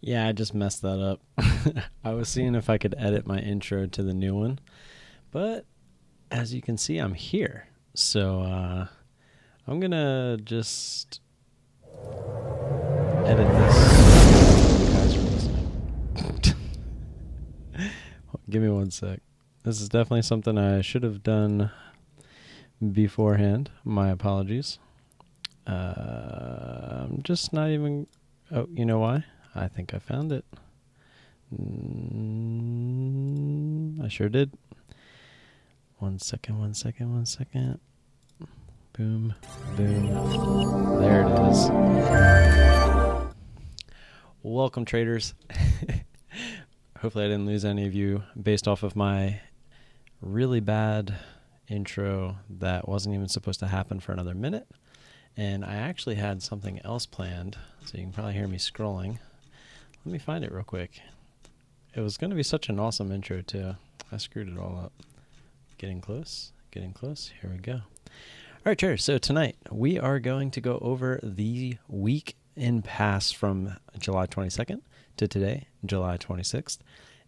Yeah, I just messed that up. I was seeing if I could edit my intro to the new one, but as you can see, I'm here. So I'm going to just edit this. You guys are listening. Give me one sec. This is definitely something I should have done beforehand. My apologies. I'm just not even... Oh, you know why? I think I found it. I sure did. One second. Boom. There it is. Welcome, traders. Hopefully I didn't lose any of you based off of my really bad intro that wasn't even supposed to happen for another minute. And I actually had something else planned, so you can probably hear me scrolling. Let me find it real quick. It was going to be such an awesome intro, too. I screwed it all up. Getting close. Here we go. All right, traders. So tonight we are going to go over the week in pass from July 22nd to today, July 26th.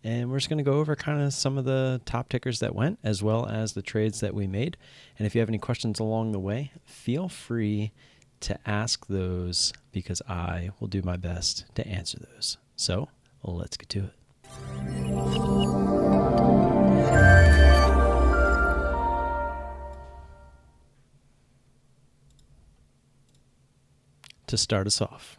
And we're just going to go over kind of some of the top tickers that went, as well as the trades that we made. And if you have any questions along the way, feel free to ask those because I will do my best to answer those. So let's get to it. To start us off,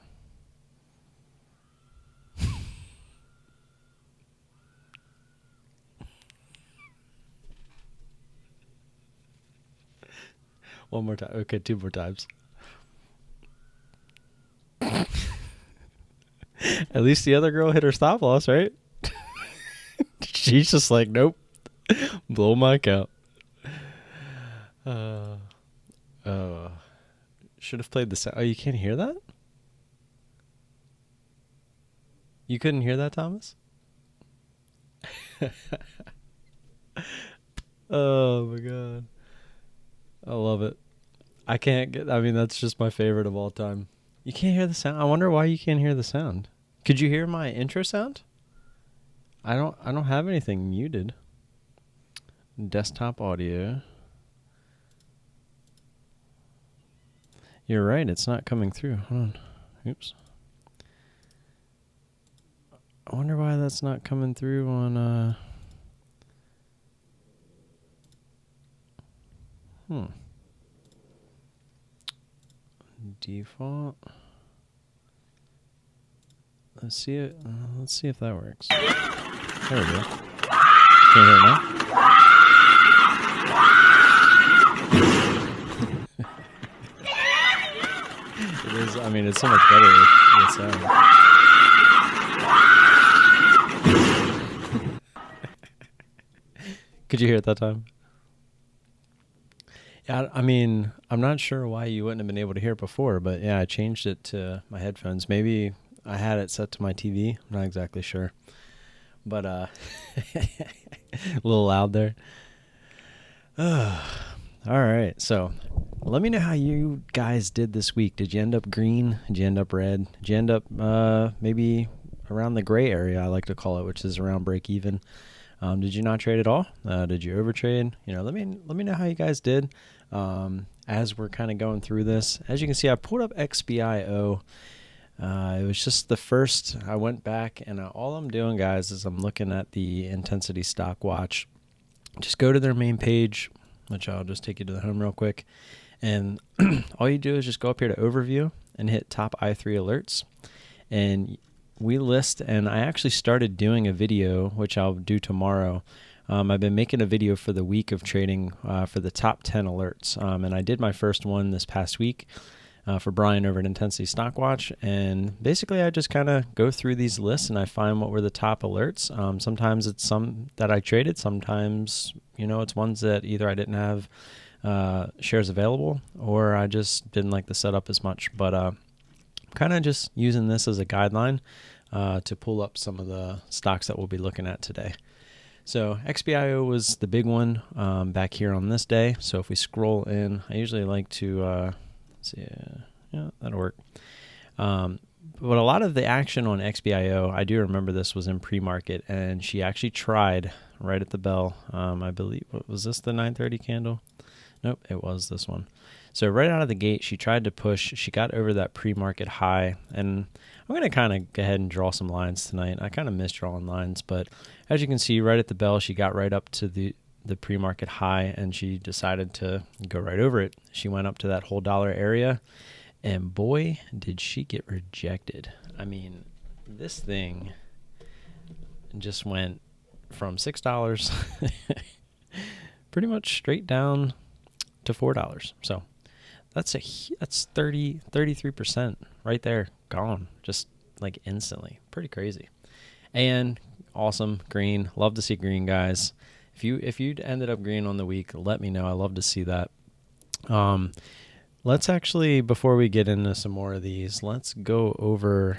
one more time. Okay, two more times. At least the other girl hit her stop loss, right? She's just like, nope. Blow my account. Should have played the sound. Oh, you can't hear that? You couldn't hear that, Thomas? Oh, my God. I love it. That's just my favorite of all time. You can't hear the sound? I wonder why you can't hear the sound. Could you hear my intro sound? I don't have anything muted. Desktop audio. You're right, it's not coming through. Hold on. Oops. I wonder why that's not coming through on default. Let's see it. Let's see if that works. There we go. Can you hear it now? It is. I mean, it's so much better with sound. Could you hear it that time? Yeah, I mean, I'm not sure why you wouldn't have been able to hear it before, but yeah, I changed it to my headphones. Maybe I had it set to my TV. I'm not exactly sure. But a little loud there. All right, so let me know how you guys did this week. Did you end up green? Did you end up red? Did you end up maybe around the gray area, I like to call it, which is around break even? Did you not trade at all? Did you overtrade? Let me know how you guys did as we're kind of going through this. As you can see, I pulled up XBIO. It was just the first. I went back, and all I'm doing, guys, is I'm looking at the Intensity Stock Watch. Just go to their main page, which I'll just take you to the home real quick. And all you do is just go up here to Overview and hit Top I3 Alerts. And we list, and I actually started doing a video, which I'll do tomorrow. I've been making a video for the week of trading for the top 10 alerts. And I did my first one this past week for Brian over at Intensity Stock Watch. And basically, I just kind of go through these lists and I find what were the top alerts. Sometimes it's some that I traded. Sometimes, it's ones that either I didn't have shares available or I just didn't like the setup as much. But kind of just using this as a guideline to pull up some of the stocks that we'll be looking at today. So XBIO was the big one back here on this day. So if we scroll in, I usually like to see, yeah, that'll work. But a lot of the action on XBIO, I do remember this was in pre-market, and she actually tried right at the bell. I believe, was this the 9:30 candle? Nope, it was this one. So right out of the gate, she tried to push. She got over that pre-market high, and I'm going to kind of go ahead and draw some lines tonight. I kind of miss drawing lines, but as you can see, right at the bell, she got right up to the pre-market high, and she decided to go right over it. She went up to that whole dollar area, and boy, did she get rejected. I mean, this thing just went from $6 pretty much straight down to $4. So that's 33% right there, gone, just like instantly. Pretty crazy. And awesome green. Love to see green, guys. If you ended up green on the week, let me know. I love to see that. Let's actually, before we get into some more of these, let's go over.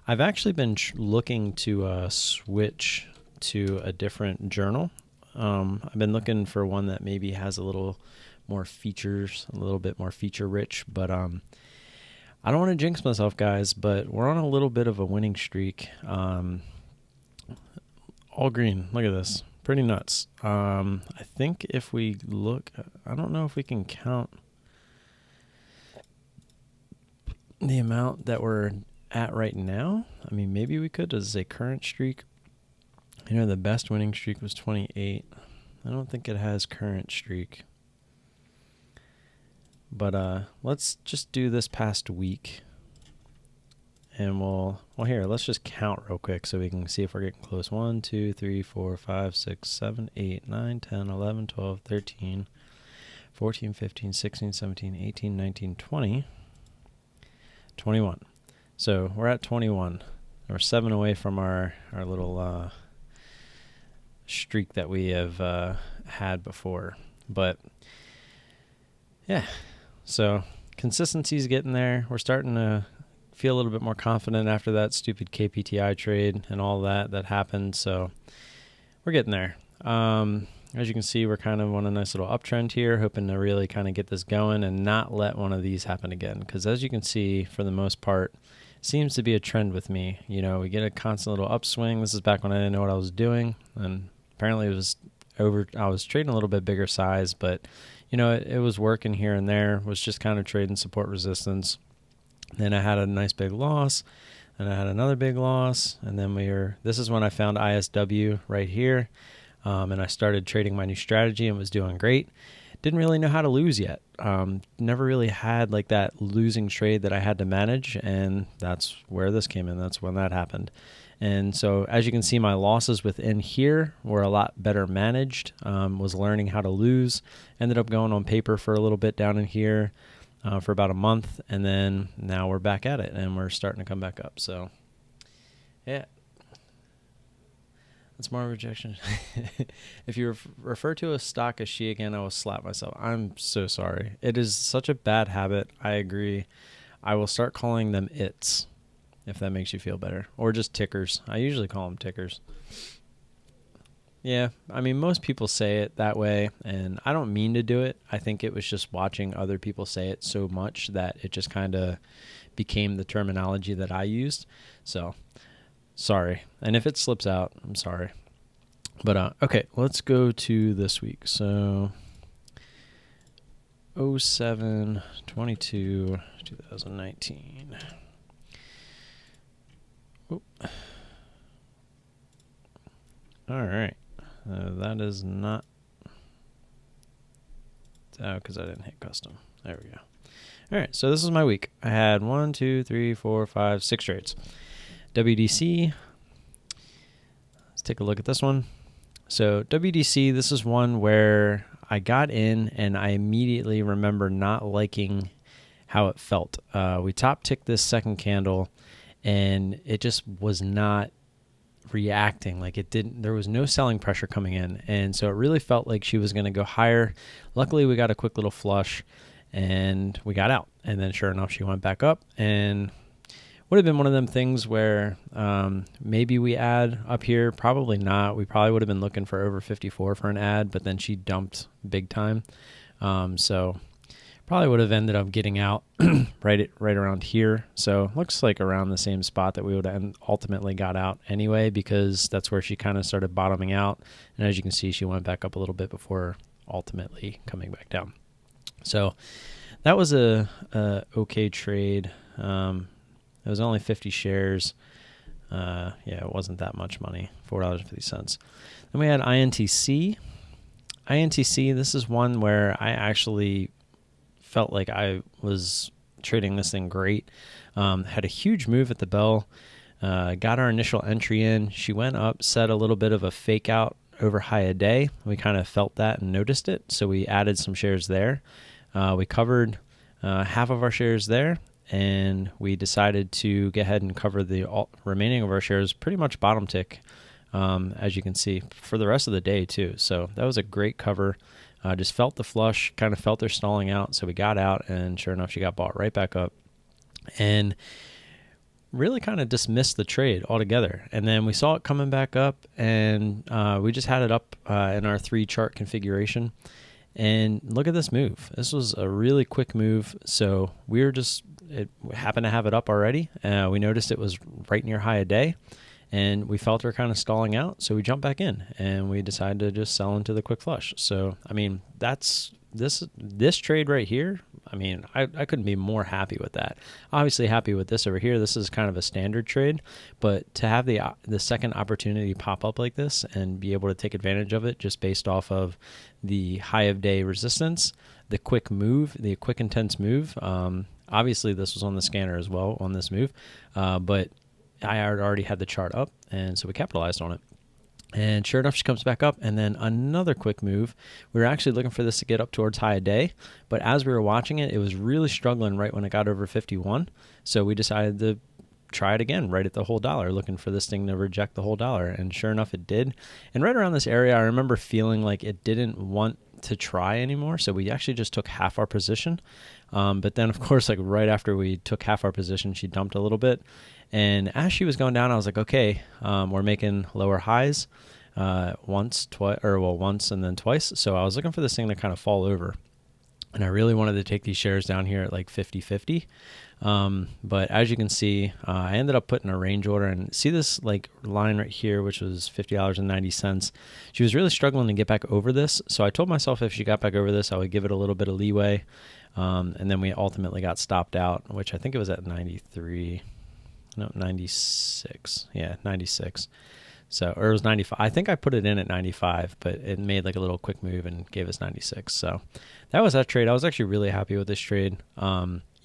I've actually been looking to switch to a different journal. I've been looking for one that maybe has a little more features, a little bit more feature rich, but I don't want to jinx myself, guys, but we're on a little bit of a winning streak. All green. Look at this. Pretty nuts. I think if we look, I don't know if we can count the amount that we're at right now. I mean, maybe we could as a current streak. You know, the best winning streak was 28. I don't think it has current streak. But let's just do this past week. And here, let's just count real quick so we can see if we're getting close. 1, 2, 3, 4, 5, 6, 7, 8, 9, 10, 11, 12, 13, 14, 15, 16, 17, 18, 19, 20, 21. So we're at 21. We're 7 away from our little streak that we have had before. But yeah, so consistency's getting there. We're starting to feel a little bit more confident after that stupid KPTI trade and all that happened. So we're getting there. As you can see, we're kind of on a nice little uptrend here, hoping to really kind of get this going and not let one of these happen again. Because as you can see, for the most part, seems to be a trend with me. You know, we get a constant little upswing. This is back when I didn't know what I was doing, and apparently it was I was trading a little bit bigger size, but you know, it was working here and there. Was just kind of trading support resistance. Then I had a nice big loss, and I had another big loss, and then this is when I found ISW right here, and I started trading my new strategy and was doing great. Didn't really know how to lose yet. Never really had like that losing trade that I had to manage, and that's where this came in. That's when that happened. And so as you can see, my losses within here were a lot better managed, was learning how to lose, ended up going on paper for a little bit down in here, for about a month, and then now we're back at it, and we're starting to come back up. So, yeah, that's more rejection. If you refer to a stock as she again, I will slap myself. I'm so sorry. It is such a bad habit. I agree. I will start calling them its, if that makes you feel better, or just tickers. I usually call them tickers. Yeah, I mean, most people say it that way, and I don't mean to do it. I think it was just watching other people say it so much that it just kind of became the terminology that I used. So, sorry. And if it slips out, I'm sorry. But, okay, let's go to this week. So, 07/22/2019. Oop. All right. That is not... Oh, because I didn't hit custom. There we go. All right, so this is my week. I had 1, 2, 3, 4, 5, 6 trades. WDC. Let's take a look at this one. So WDC, this is one where I got in and I immediately remember not liking how it felt. We top ticked this second candle, and it just was not reacting. Like it didn't, there was no selling pressure coming in, and so it really felt like she was going to go higher. Luckily we got a quick little flush and we got out, and then sure enough she went back up, and would have been one of them things where maybe we add up here, probably not. We probably would have been looking for over 54 for an ad, but then she dumped big time. So Probably would have ended up getting out right around here. So looks like around the same spot that we would have ultimately got out anyway, because that's where she kind of started bottoming out. And as you can see, she went back up a little bit before ultimately coming back down. So that was a okay trade. It was only 50 shares. It wasn't that much money, $4.50. Then we had INTC. INTC, this is one where I actually felt like I was trading this thing great. Had a huge move at the bell. Got our initial entry in. She went up, set a little bit of a fake out over high a day. We kind of felt that and noticed it, so we added some shares there. We covered half of our shares there, and we decided to go ahead and cover the remaining of our shares pretty much bottom tick, as you can see, for the rest of the day too. So that was a great cover. Just felt the flush, kind of felt her stalling out, so we got out, and sure enough, she got bought right back up. And really kind of dismissed the trade altogether. And then we saw it coming back up, and we just had it up in our 3-chart configuration. And look at this move. This was a really quick move. So we happened to have it up already. We noticed it was right near high a day, and we felt her kind of stalling out. So we jumped back in, and we decided to just sell into the quick flush. So, I mean, that's this trade right here. I mean, I couldn't be more happy with that. Obviously happy with this over here. This is kind of a standard trade, but to have the second opportunity pop up like this and be able to take advantage of it just based off of the high of day resistance, the quick move, the quick intense move. Obviously this was on the scanner as well on this move, but I already had the chart up, and so we capitalized on it. And sure enough, she comes back up, and then another quick move. We were actually looking for this to get up towards high a day, but as we were watching it, it was really struggling right when it got over 51. So we decided to try it again right at the whole dollar, looking for this thing to reject the whole dollar. And sure enough, it did. And right around this area, I remember feeling like it didn't want to try anymore. So we actually just took half our position. But then, of course, like right after we took half our position, she dumped a little bit. And as she was going down, I was like, okay, we're making lower highs once and then twice. So I was looking for this thing to kind of fall over. And I really wanted to take these shares down here at like 50-50. But as you can see, I ended up putting a range order, and see this like line right here, which was $50.90. She was really struggling to get back over this. So I told myself if she got back over this, I would give it a little bit of leeway. And then we ultimately got stopped out, which I think it was at 96. Yeah, 96. So, or it was 95. I think I put it in at 95, but it made like a little quick move and gave us 96. So that was that trade. I was actually really happy with this trade.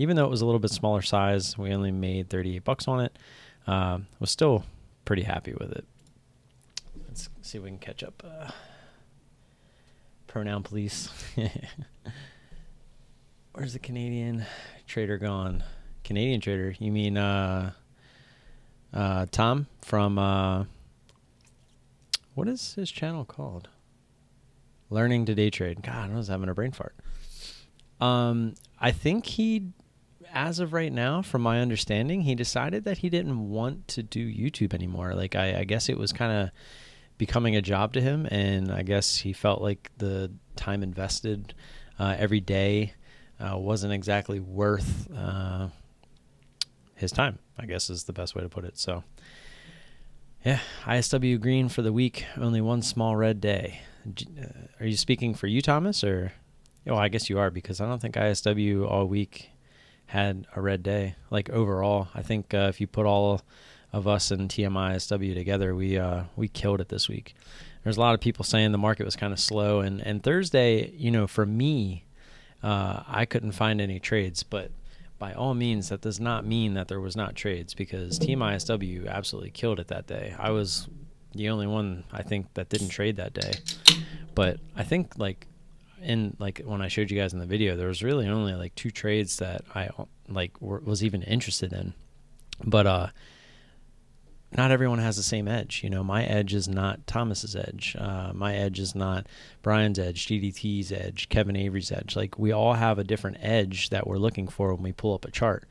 Even though it was a little bit smaller size, we only made $38 on it. Was still pretty happy with it. Let's see if we can catch up. Pronoun police. Where's the Canadian trader gone? Canadian trader? You mean Tom from what is his channel called? Learning to Day Trade. God, I was having a brain fart. I think he, as of right now, from my understanding, he decided that he didn't want to do YouTube anymore. Like, I guess it was kind of becoming a job to him, and I guess he felt like the time invested every day wasn't exactly worth his time, I guess is the best way to put it. So, yeah, ISW green for the week, only one small red day. Are you speaking for you, Thomas, or? Oh, I guess you are, because I don't think ISW all week had a red day. Like overall, I think if you put all of us and TMI ISW together, we killed it this week. There's a lot of people saying the market was kind of slow, and Thursday, for me, I couldn't find any trades, but by all means, that does not mean that there was not trades, because Team ISW absolutely killed it that day. I was the only one, I think, that didn't trade that day. But I think when I showed you guys in the video, there was really only like 2 trades that I was even interested in. But not everyone has the same edge. My edge is not Thomas's edge. My edge is not Brian's edge, DDT's edge, Kevin Avery's edge. Like, we all have a different edge that we're looking for when we pull up a chart.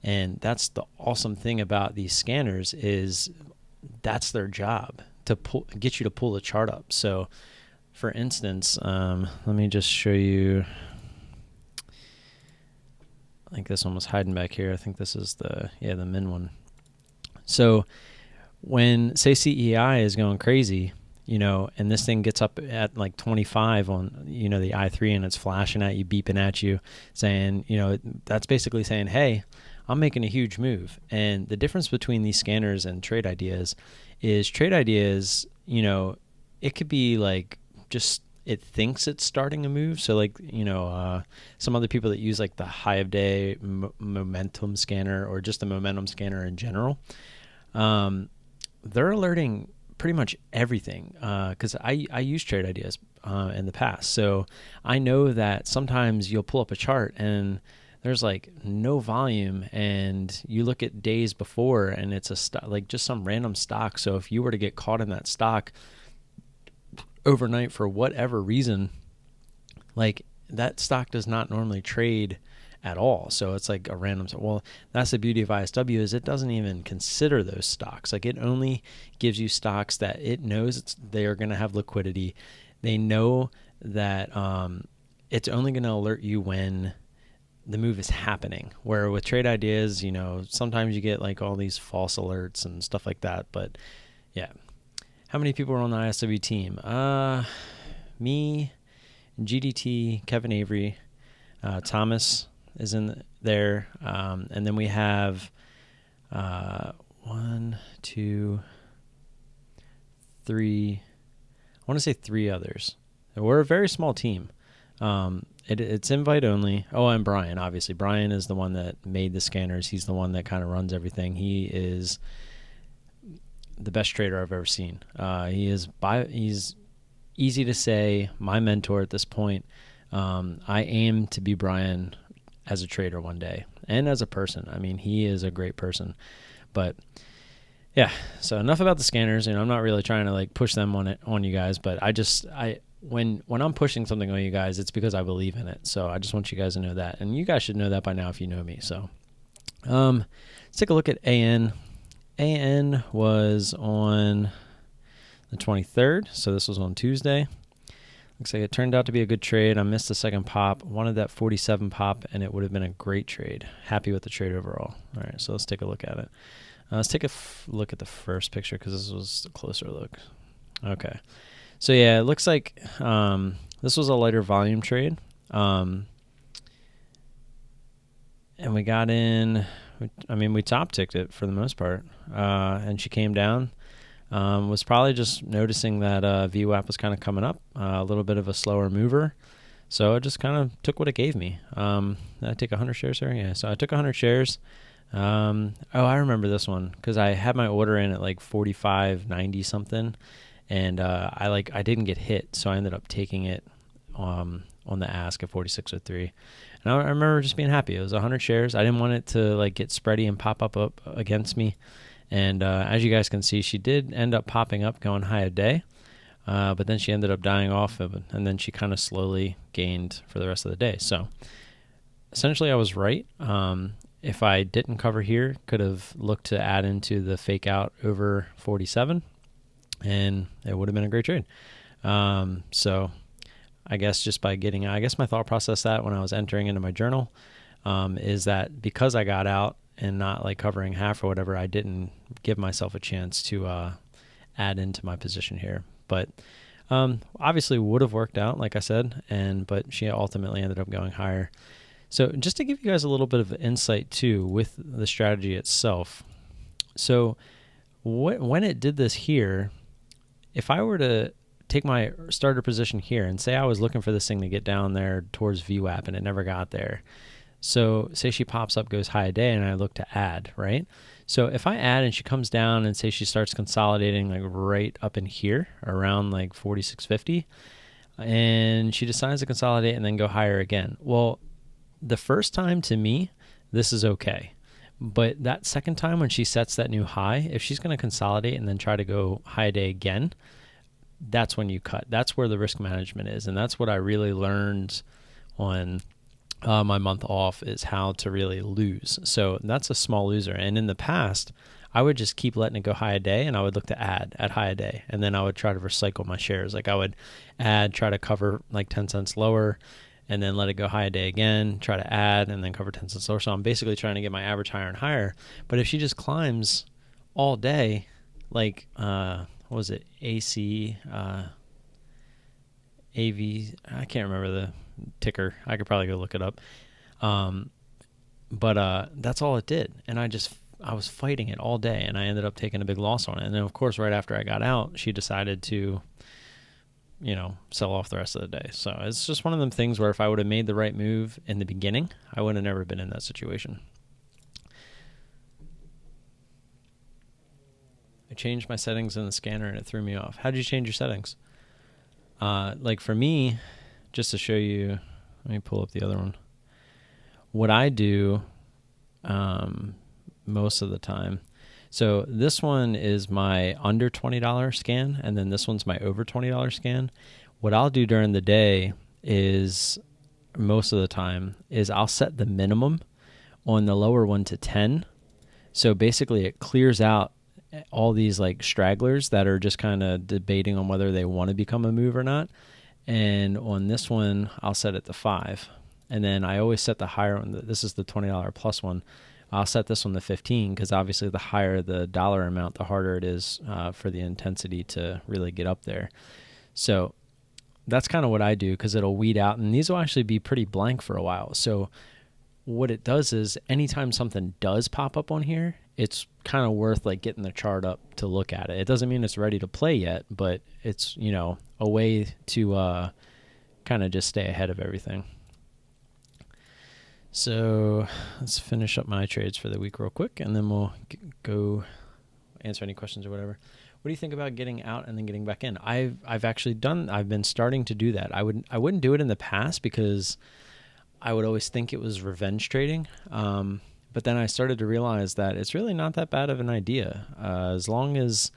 And that's the awesome thing about these scanners, is that's their job, to get you to pull the chart up. So, for instance, let me just show you. I think this one was hiding back here. I think this is the min one. So when, say, CEI is going crazy, and this thing gets up at like 25 on, the i3, and it's flashing at you, beeping at you, saying, that's basically saying, hey, I'm making a huge move. And the difference between these scanners and trade ideas is it could be like just it thinks it's starting a move. So like, some other people that use like the high of day momentum scanner or just the momentum scanner in general, they're alerting pretty much everything, because I use trade ideas in the past. So I know that sometimes you'll pull up a chart and there's like no volume, and you look at days before and it's like just some random stock. So if you were to get caught in that stock overnight for whatever reason, like that stock does not normally trade at all. So it's like a random. Well, that's the beauty of ISW, is it doesn't even consider those stocks. Like it only gives you stocks that it knows they are going to have liquidity. They know that it's only going to alert you when the move is happening. Where with trade ideas, sometimes you get like all these false alerts and stuff like that. But yeah, how many people are on the ISW team? Me, GDT, Kevin Avery, Thomas is in there, and then we have 1, 2, 3. I want to say 3 others. We're a very small team. It's invite only. Oh, and Brian, obviously. Brian is the one that made the scanners. He's the one that kind of runs everything. He is the best trader I've ever seen. He's easy to say, my mentor at this point. I aim to be Brian as a trader one day, and as a person. I mean, he is a great person. But yeah, so enough about the scanners, and I'm not really trying to like push them on you guys, but when I'm pushing something on you guys, it's because I believe in it. So I just want you guys to know that, and you guys should know that by now if you know me. So let's take a look at AN. AN was on the 23rd, so this was on Tuesday. Looks like it turned out to be a good trade. I missed the second pop, wanted that 47 pop, and it would have been a great trade. Happy with the trade overall. All right, so let's take a look at it. Let's take a look at the first picture, because this was a closer look. Okay. So yeah, it looks like this was a lighter volume trade. And we got in, we top ticked it for the most part. And she came down. Was probably just noticing that VWAP was kind of coming up, a little bit of a slower mover. So I just kind of took what it gave me. Did I take 100 shares there? Yeah, so I took 100 shares. I remember this one because I had my order in at like 45.90 something, and I didn't get hit, so I ended up taking it on the ask at 46.03. And I remember just being happy. It was 100 shares. I didn't want it to like get spready and pop up against me. And as you guys can see, she did end up popping up, going high a day, but then she ended up dying off, and then she kind of slowly gained for the rest of the day. So essentially, I was right. If I didn't cover here, could have looked to add into the fake out over 47, and it would have been a great trade. So I guess just by getting, my thought process that when I was entering into my journal is that because I got out and not like covering half or whatever, I didn't give myself a chance to add into my position here. But obviously would have worked out, like I said, but she ultimately ended up going higher. So just to give you guys a little bit of insight too with the strategy itself. So when it did this here, if I were to take my starter position here and say I was looking for this thing to get down there towards VWAP and it never got there. So say she pops up, goes high a day, and I look to add, right? So if I add and she comes down and say she starts consolidating like right up in here around like 46.50, and she decides to consolidate and then go higher again. Well, the first time to me, this is okay. But that second time when she sets that new high, if she's going to consolidate and then try to go high a day again, that's when you cut. That's where the risk management is. And that's what I really learned on my month off, is how to really lose. So that's a small loser. And in the past, I would just keep letting it go high a day, and I would look to add at high a day. And then I would try to recycle my shares. Like I would add, try to cover like 10 cents lower, and then let it go high a day again, try to add, and then cover 10 cents lower. So I'm basically trying to get my average higher and higher. But if she just climbs all day, like, what was it, AC, AV, I can't remember the ticker. I could probably go look it up. But that's all it did. And I was fighting it all day, and I ended up taking a big loss on it. And then, of course, right after I got out, she decided to, sell off the rest of the day. So it's just one of them things where if I would have made the right move in the beginning, I would have never been in that situation. I changed my settings in the scanner, and it threw me off. How did you change your settings? Like for me, just to show you, let me pull up the other one. What I do most of the time, so this one is my under $20 scan, and then this one's my over $20 scan. What I'll do during the day is, most of the time, is I'll set the minimum on the lower one to 10. So basically it clears out all these like stragglers that are just kind of debating on whether they want to become a move or not. And on this one, I'll set it to 5. And then I always set the higher one. This is the $20 plus one. I'll set this one to 15 because obviously the higher the dollar amount, the harder it is for the intensity to really get up there. So that's kind of what I do because it'll weed out. And these will actually be pretty blank for a while. So what it does is anytime something does pop up on here, it's kind of worth like getting the chart up to look at it. It doesn't mean it's ready to play yet, but it's, a way to kind of just stay ahead of everything. So let's finish up my trades for the week real quick, and then we'll go answer any questions or whatever. What do you think about getting out and then getting back in? I've been starting to do that. I wouldn't do it in the past because I would always think it was revenge trading. But then I started to realize that it's really not that bad of an idea. As long as,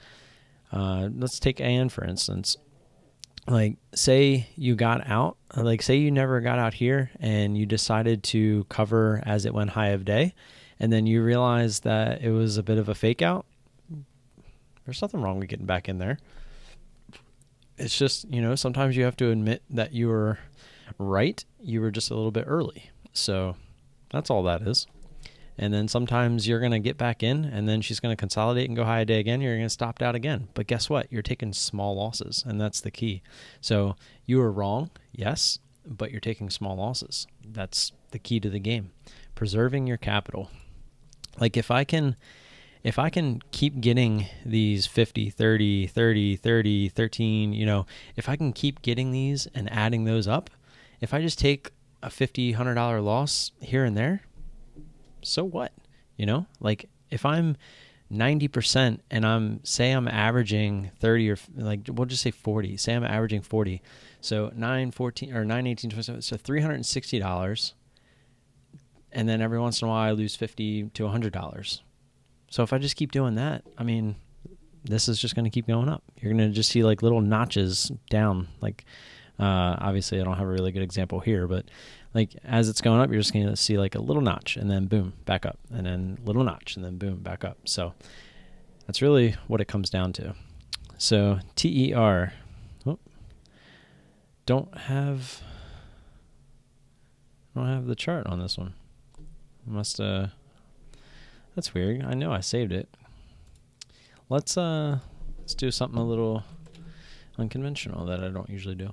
let's take AN for instance. Like, say you got out, like say you never got out here and you decided to cover as it went high of day, and then you realized that it was a bit of a fake out. There's nothing wrong with getting back in there. It's just, sometimes you have to admit that you were right. You were just a little bit early. So that's all that is. And then sometimes you're going to get back in, and then she's going to consolidate and go high a day again. You're going to stop out again. But guess what? You're taking small losses, and that's the key. So you were wrong, yes, but you're taking small losses. That's the key to the game. Preserving your capital. Like if I can keep getting these 50, 30, 30, 30, 13, if I can keep getting these and adding those up, if I just take a $50, $100 loss here and there, so what? Like if I'm 90% and I'm averaging 30 or like, we'll just say 40, say I'm averaging 40. So 9, 14 or 9, 18, 27, so $360. And then every once in a while I lose $50 to $100. So if I just keep doing that, I mean, this is just going to keep going up. You're going to just see like little notches down. Like, obviously I don't have a really good example here, but like as it's going up, you're just going to see like a little notch and then boom, back up, and then little notch and then boom, back up. So that's really what it comes down to. So TER, don't have the chart on this one. That's weird. I know I saved it. Let's do something a little unconventional that I don't usually do.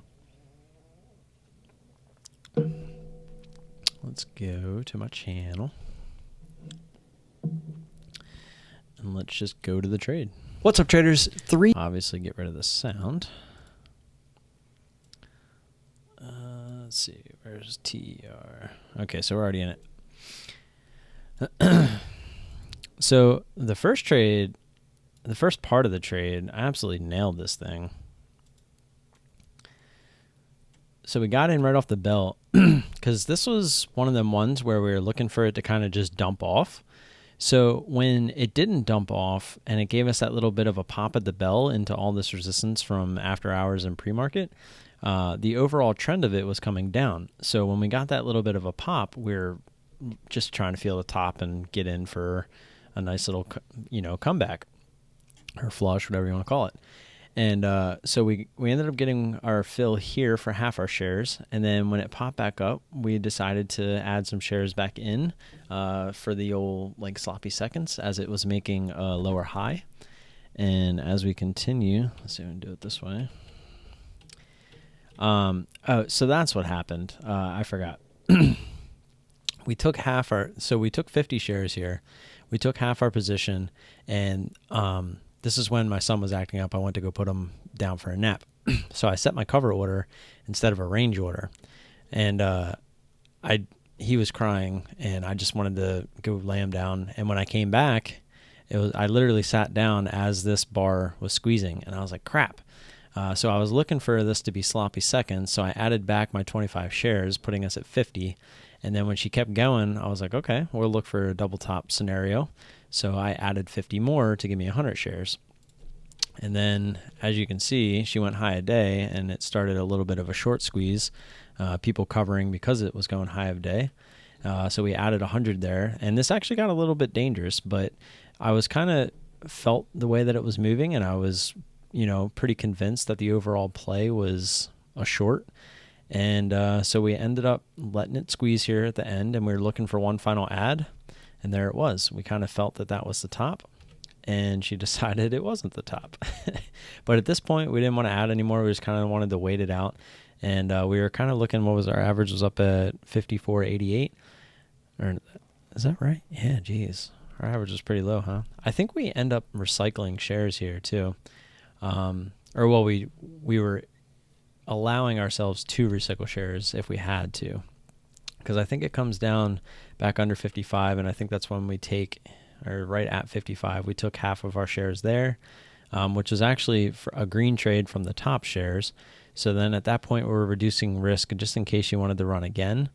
Let's go to my channel and let's just go to the trade. What's up, traders? Obviously get rid of the sound. Let's see, where's TER? Okay, so we're already in it. So the first part of the trade, I absolutely nailed this thing. So we got in right off the bell because this was one of them ones where we were looking for it to kind of just dump off. So when it didn't dump off and it gave us that little bit of a pop at the bell into all this resistance from after hours and pre-market, the overall trend of it was coming down. So when we got that little bit of a pop, we're just trying to feel the top and get in for a nice little, comeback or flush, whatever you want to call it. And so we ended up getting our fill here for half our shares. And then when it popped back up, we decided to add some shares back in for the old like sloppy seconds as it was making a lower high. And as we continue, let's see if we can do it this way. So that's what happened. I forgot. We took 50 shares here. We took half our position, and this is when my son was acting up. I went to go put him down for a nap. So I set my cover order instead of a range order. And he was crying, and I just wanted to go lay him down. And when I came back, I literally sat down as this bar was squeezing, and I was like, crap. So I was looking for this to be sloppy seconds, so I added back my 25 shares, putting us at 50. And then when she kept going, I was like, okay, we'll look for a double top scenario. So I added 50 more to give me 100 shares. And then, as you can see, she went high a day, and it started a little bit of a short squeeze, people covering because it was going high of day. So we added 100 there, and this actually got a little bit dangerous, but I was kind of felt the way that it was moving, and I was, pretty convinced that the overall play was a short. And so we ended up letting it squeeze here at the end, and we were looking for one final add, and there it was. We kind of felt that was the top, and she decided it wasn't the top. But at this point, we didn't want to add anymore. We just kind of wanted to wait it out, and we were kind of looking. What was our average? Was up at 54.88, or is that right? Yeah, geez, our average was pretty low, huh? I think we end up recycling shares here too, we were allowing ourselves to recycle shares if we had to, because I think it comes down back under 55, and I think that's when we take, or right at 55, we took half of our shares there, which was actually for a green trade from the top shares. So then at that point, we were reducing risk just in case you wanted to run again,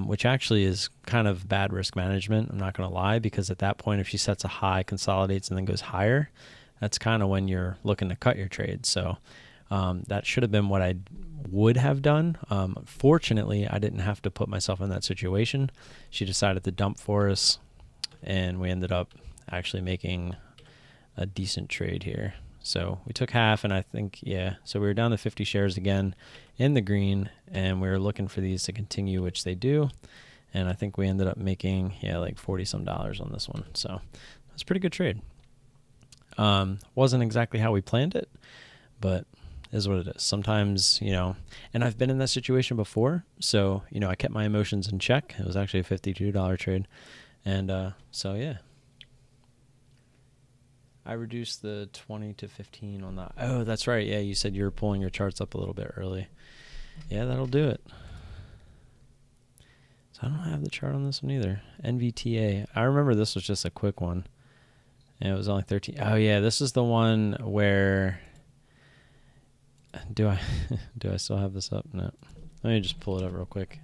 which actually is kind of bad risk management, I'm not going to lie, because at that point, if she sets a high, consolidates, and then goes higher, that's kind of when you're looking to cut your trade. So that should have been what I would have done. Fortunately, I didn't have to put myself in that situation. She decided to dump for us, and we ended up actually making a decent trade here. So we took half, and I think, so we were down to 50 shares again in the green, and we were looking for these to continue, which they do. And I think we ended up making, like $40-some on this one. So that's a pretty good trade. Wasn't exactly how we planned it, but is what it is. Sometimes, and I've been in that situation before. So, I kept my emotions in check. It was actually a $52 trade. And so, yeah. I reduced the 20 to 15 on that. Oh, that's right. Yeah, you said you were pulling your charts up a little bit early. Yeah, that'll do it. So I don't have the chart on this one either. NVTA. I remember this was just a quick one. And it was only 13. Oh, yeah, this is the one where... Do I still have this up? No. Let me just pull it up real quick.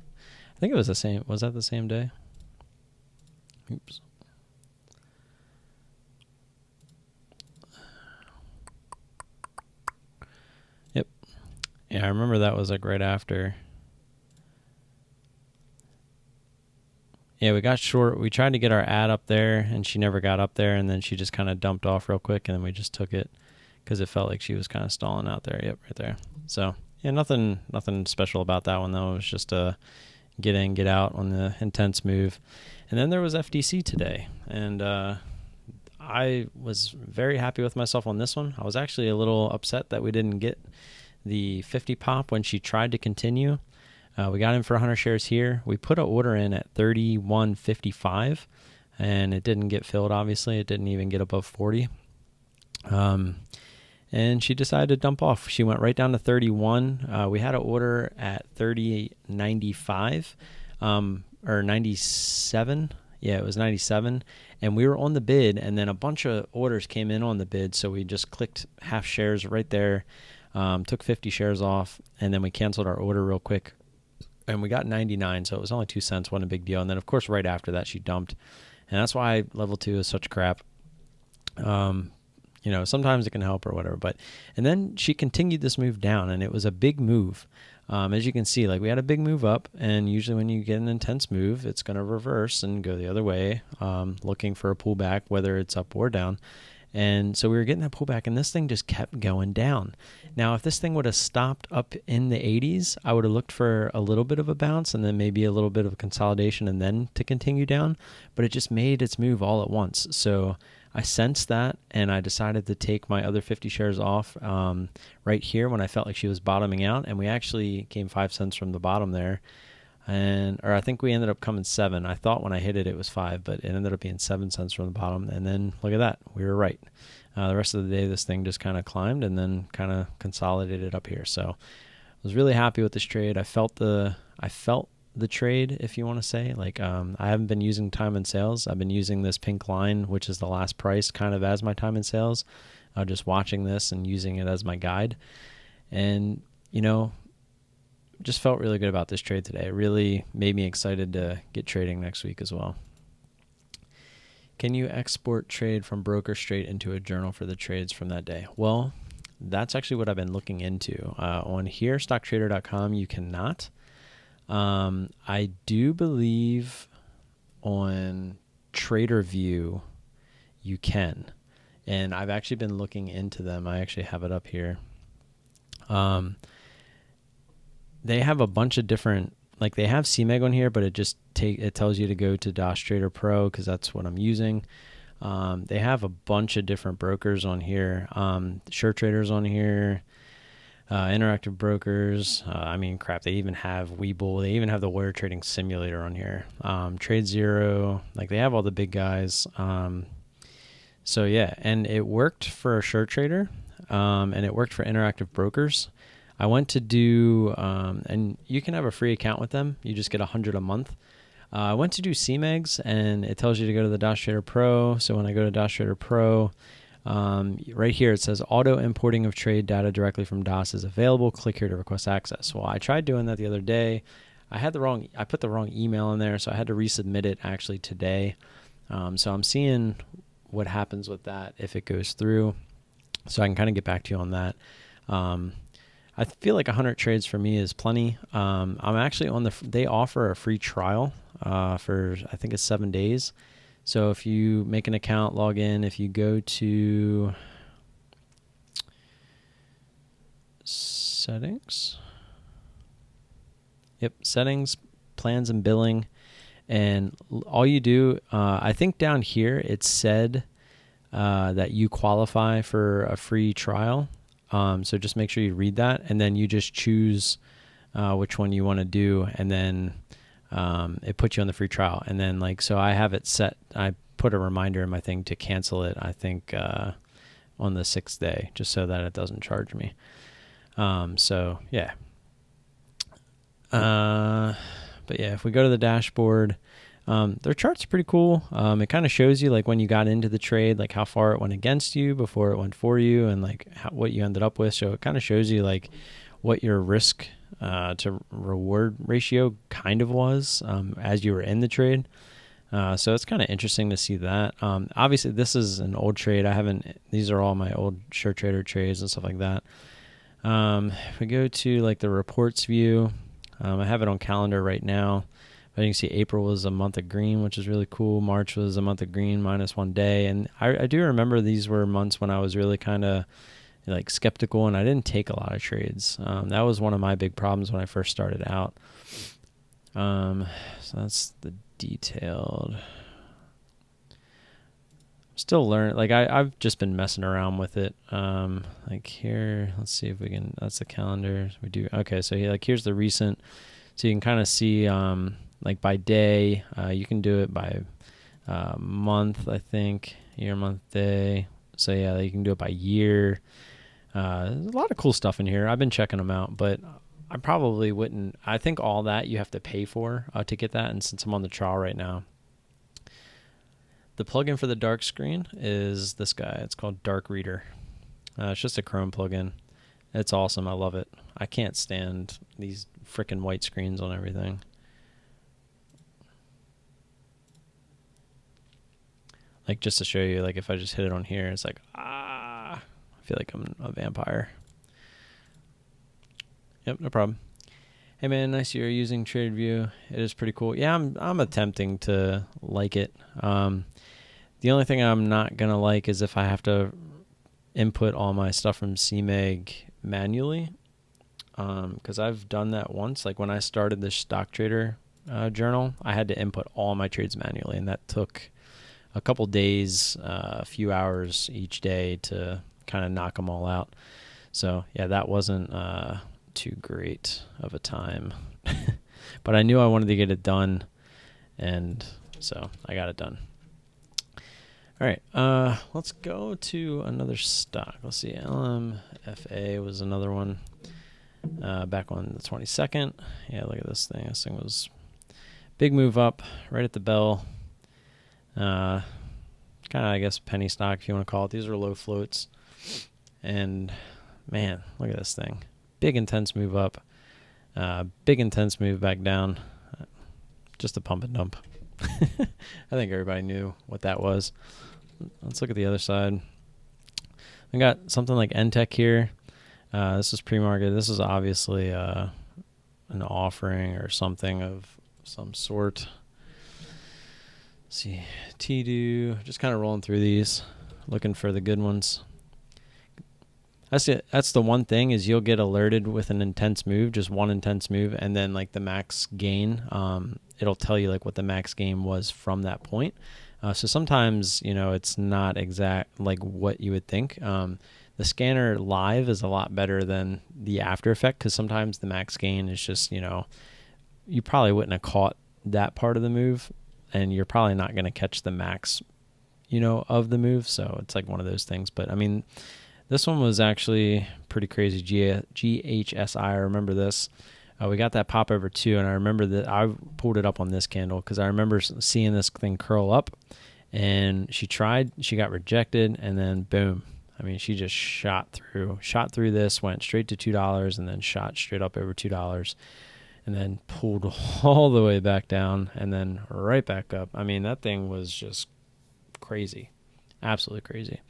I think it was the same. Was that the same day? Oops. Yep. Yeah, I remember that was like right after. Yeah, we got short. We tried to get our ad up there, and she never got up there, and then she just kind of dumped off real quick, and then we just took it because it felt like she was kind of stalling out there. Yep, right there. So, yeah, nothing special about that one, though. It was just a get in, get out on the intense move. And then there was FTC today, and I was very happy with myself on this one. I was actually a little upset that we didn't get the 50 pop when she tried to continue. We got in for 100 shares here. We put an order in at 31.55, and it didn't get filled, obviously. It didn't even get above 40. And she decided to dump off. She went right down to 31. We had an order at 30.95 or 97. Yeah, it was 97. And we were on the bid, and then a bunch of orders came in on the bid, so we just clicked half shares right there, took 50 shares off, and then we canceled our order real quick. And we got 99, so it was only 2 cents, wasn't a big deal. And then, of course, right after that, she dumped. And that's why level 2 is such crap. Sometimes it can help or whatever. And then she continued this move down, and it was a big move. As you can see, like we had a big move up, and usually when you get an intense move, it's going to reverse and go the other way, looking for a pullback, whether it's up or down. And so we were getting that pullback, and this thing just kept going down. Now, if this thing would have stopped up in the 80s, I would have looked for a little bit of a bounce and then maybe a little bit of a consolidation and then to continue down. But it just made its move all at once. So I sensed that, and I decided to take my other 50 shares off right here when I felt like she was bottoming out. And we actually came 5 cents from the bottom there. Or I think we ended up coming 7. I thought when I hit it, it was 5, but it ended up being 7 cents from the bottom. And then look at that. We were right. The rest of the day, this thing just kind of climbed and then kind of consolidated up here. So I was really happy with this trade. I felt the trade, if you want to say. Like, I haven't been using time and sales. I've been using this pink line, which is the last price, kind of as my time and sales. Just watching this and using it as my guide. And, just felt really good about this trade today. It really made me excited to get trading next week as well. Can you export trade from broker straight into a journal for the trades from that day? Well, that's actually what I've been looking into. On here, stocktrader.com, you cannot. I do believe on TraderView you can. And I've actually been looking into them. I actually have it up here. They have a bunch of different, like they have CMEG on here, but it tells you to go to DOS Trader Pro because that's what I'm using. They have a bunch of different brokers on here. Sure Traders on here, Interactive Brokers. They even have Webull. They even have the Wire Trading Simulator on here. Trade Zero, like they have all the big guys. So yeah, and it worked for a Sure Trader, and it worked for Interactive Brokers. I went to do, and you can have a free account with them. You just get $100 a month. I went to do CMEGs, and it tells you to go to the DOS Trader Pro. So when I go to DOS Trader Pro, right here it says auto importing of trade data directly from DOS is available. Click here to request access. Well, I tried doing that the other day. I put the wrong email in there, so I had to resubmit it actually today. So I'm seeing what happens with that if it goes through. So I can kind of get back to you on that. I feel like 100 trades for me is plenty. I'm actually they offer a free trial for, I think it's 7 days. So if you make an account, log in, if you go to settings, settings, plans and billing, and all you do, I think down here it said that you qualify for a free trial. So just make sure you read that, and then you just choose which one you want to do, and then it puts you on the free trial. And then so I have it set. I put a reminder in my thing to cancel it, I think on the 6th day, just so that it doesn't charge me. So yeah. But yeah, if we go to the dashboard, their charts are pretty cool. It kind of shows you like when you got into the trade, like how far it went against you before it went for you, and like what you ended up with. So it kind of shows you like what your risk to reward ratio kind of was as you were in the trade. So it's kind of interesting to see that. Obviously, this is an old trade. These are all my old Sure Trader trades and stuff like that. If we go to like the reports view, I have it on calendar right now. But you can see April was a month of green, which is really cool. March was a month of green minus 1 day. And I do remember these were months when I was really kind of like skeptical, and I didn't take a lot of trades. That was one of my big problems when I first started out. So that's the detailed. Still learning. Like I've just been messing around with it. Like here, let's see if we can. That's the calendar. We do okay. So here's the recent. So you can kind of see like by day. You can do it by month. I think year, month, day. So yeah, you can do it by year. There's a lot of cool stuff in here. I've been checking them out, but I probably wouldn't. I think all that you have to pay for to get that. And since I'm on the trial right now, the plugin for the dark screen is this guy. It's called Dark Reader. It's just a Chrome plugin. It's awesome. I love it. I can't stand these freaking white screens on everything. Like just to show you, like if I just hit it on here, it's like, I feel like I'm a vampire. Yep, no problem. Hey man, nice you're using TradeView. It is pretty cool. Yeah, I'm attempting to like it. The only thing I'm not going to like is if I have to input all my stuff from CMEG manually, because I've done that once. Like when I started this stock trader journal, I had to input all my trades manually, and that took a couple days, a few hours each day to kind of knock them all out. So yeah, that wasn't too great of a time, but I knew I wanted to get it done, and so I got it done. All right, let's go to another stock. Let's see, LMFA was another one back on the 22nd. Yeah, look at this thing. This thing was big move up right at the bell. Kind of, I guess, penny stock if you want to call it. These are low floats. And, man, look at this thing. Big, intense move up. Big, intense move back down. Just a pump and dump. I think everybody knew what that was. Let's look at the other side. We got something like NTech here. This is pre-market. This is obviously an offering or something of some sort. Let's see, TDO. Just kind of rolling through these, looking for the good ones. That's it. That's the one thing is you'll get alerted with an intense move, just one intense move, and then like the max gain. It'll tell you like what the max gain was from that point. So sometimes, it's not exact like what you would think. The scanner live is a lot better than the after effect because sometimes the max gain is just, you probably wouldn't have caught that part of the move and you're probably not going to catch the max, of the move. So it's like one of those things. But I mean, this one was actually pretty crazy. GHSI, I remember this. We got that pop over too, and I remember that I pulled it up on this candle because I remember seeing this thing curl up, and she got rejected, and then boom. I mean, she just shot through this, went straight to $2, and then shot straight up over $2, and then pulled all the way back down, and then right back up. I mean, that thing was just crazy, absolutely crazy.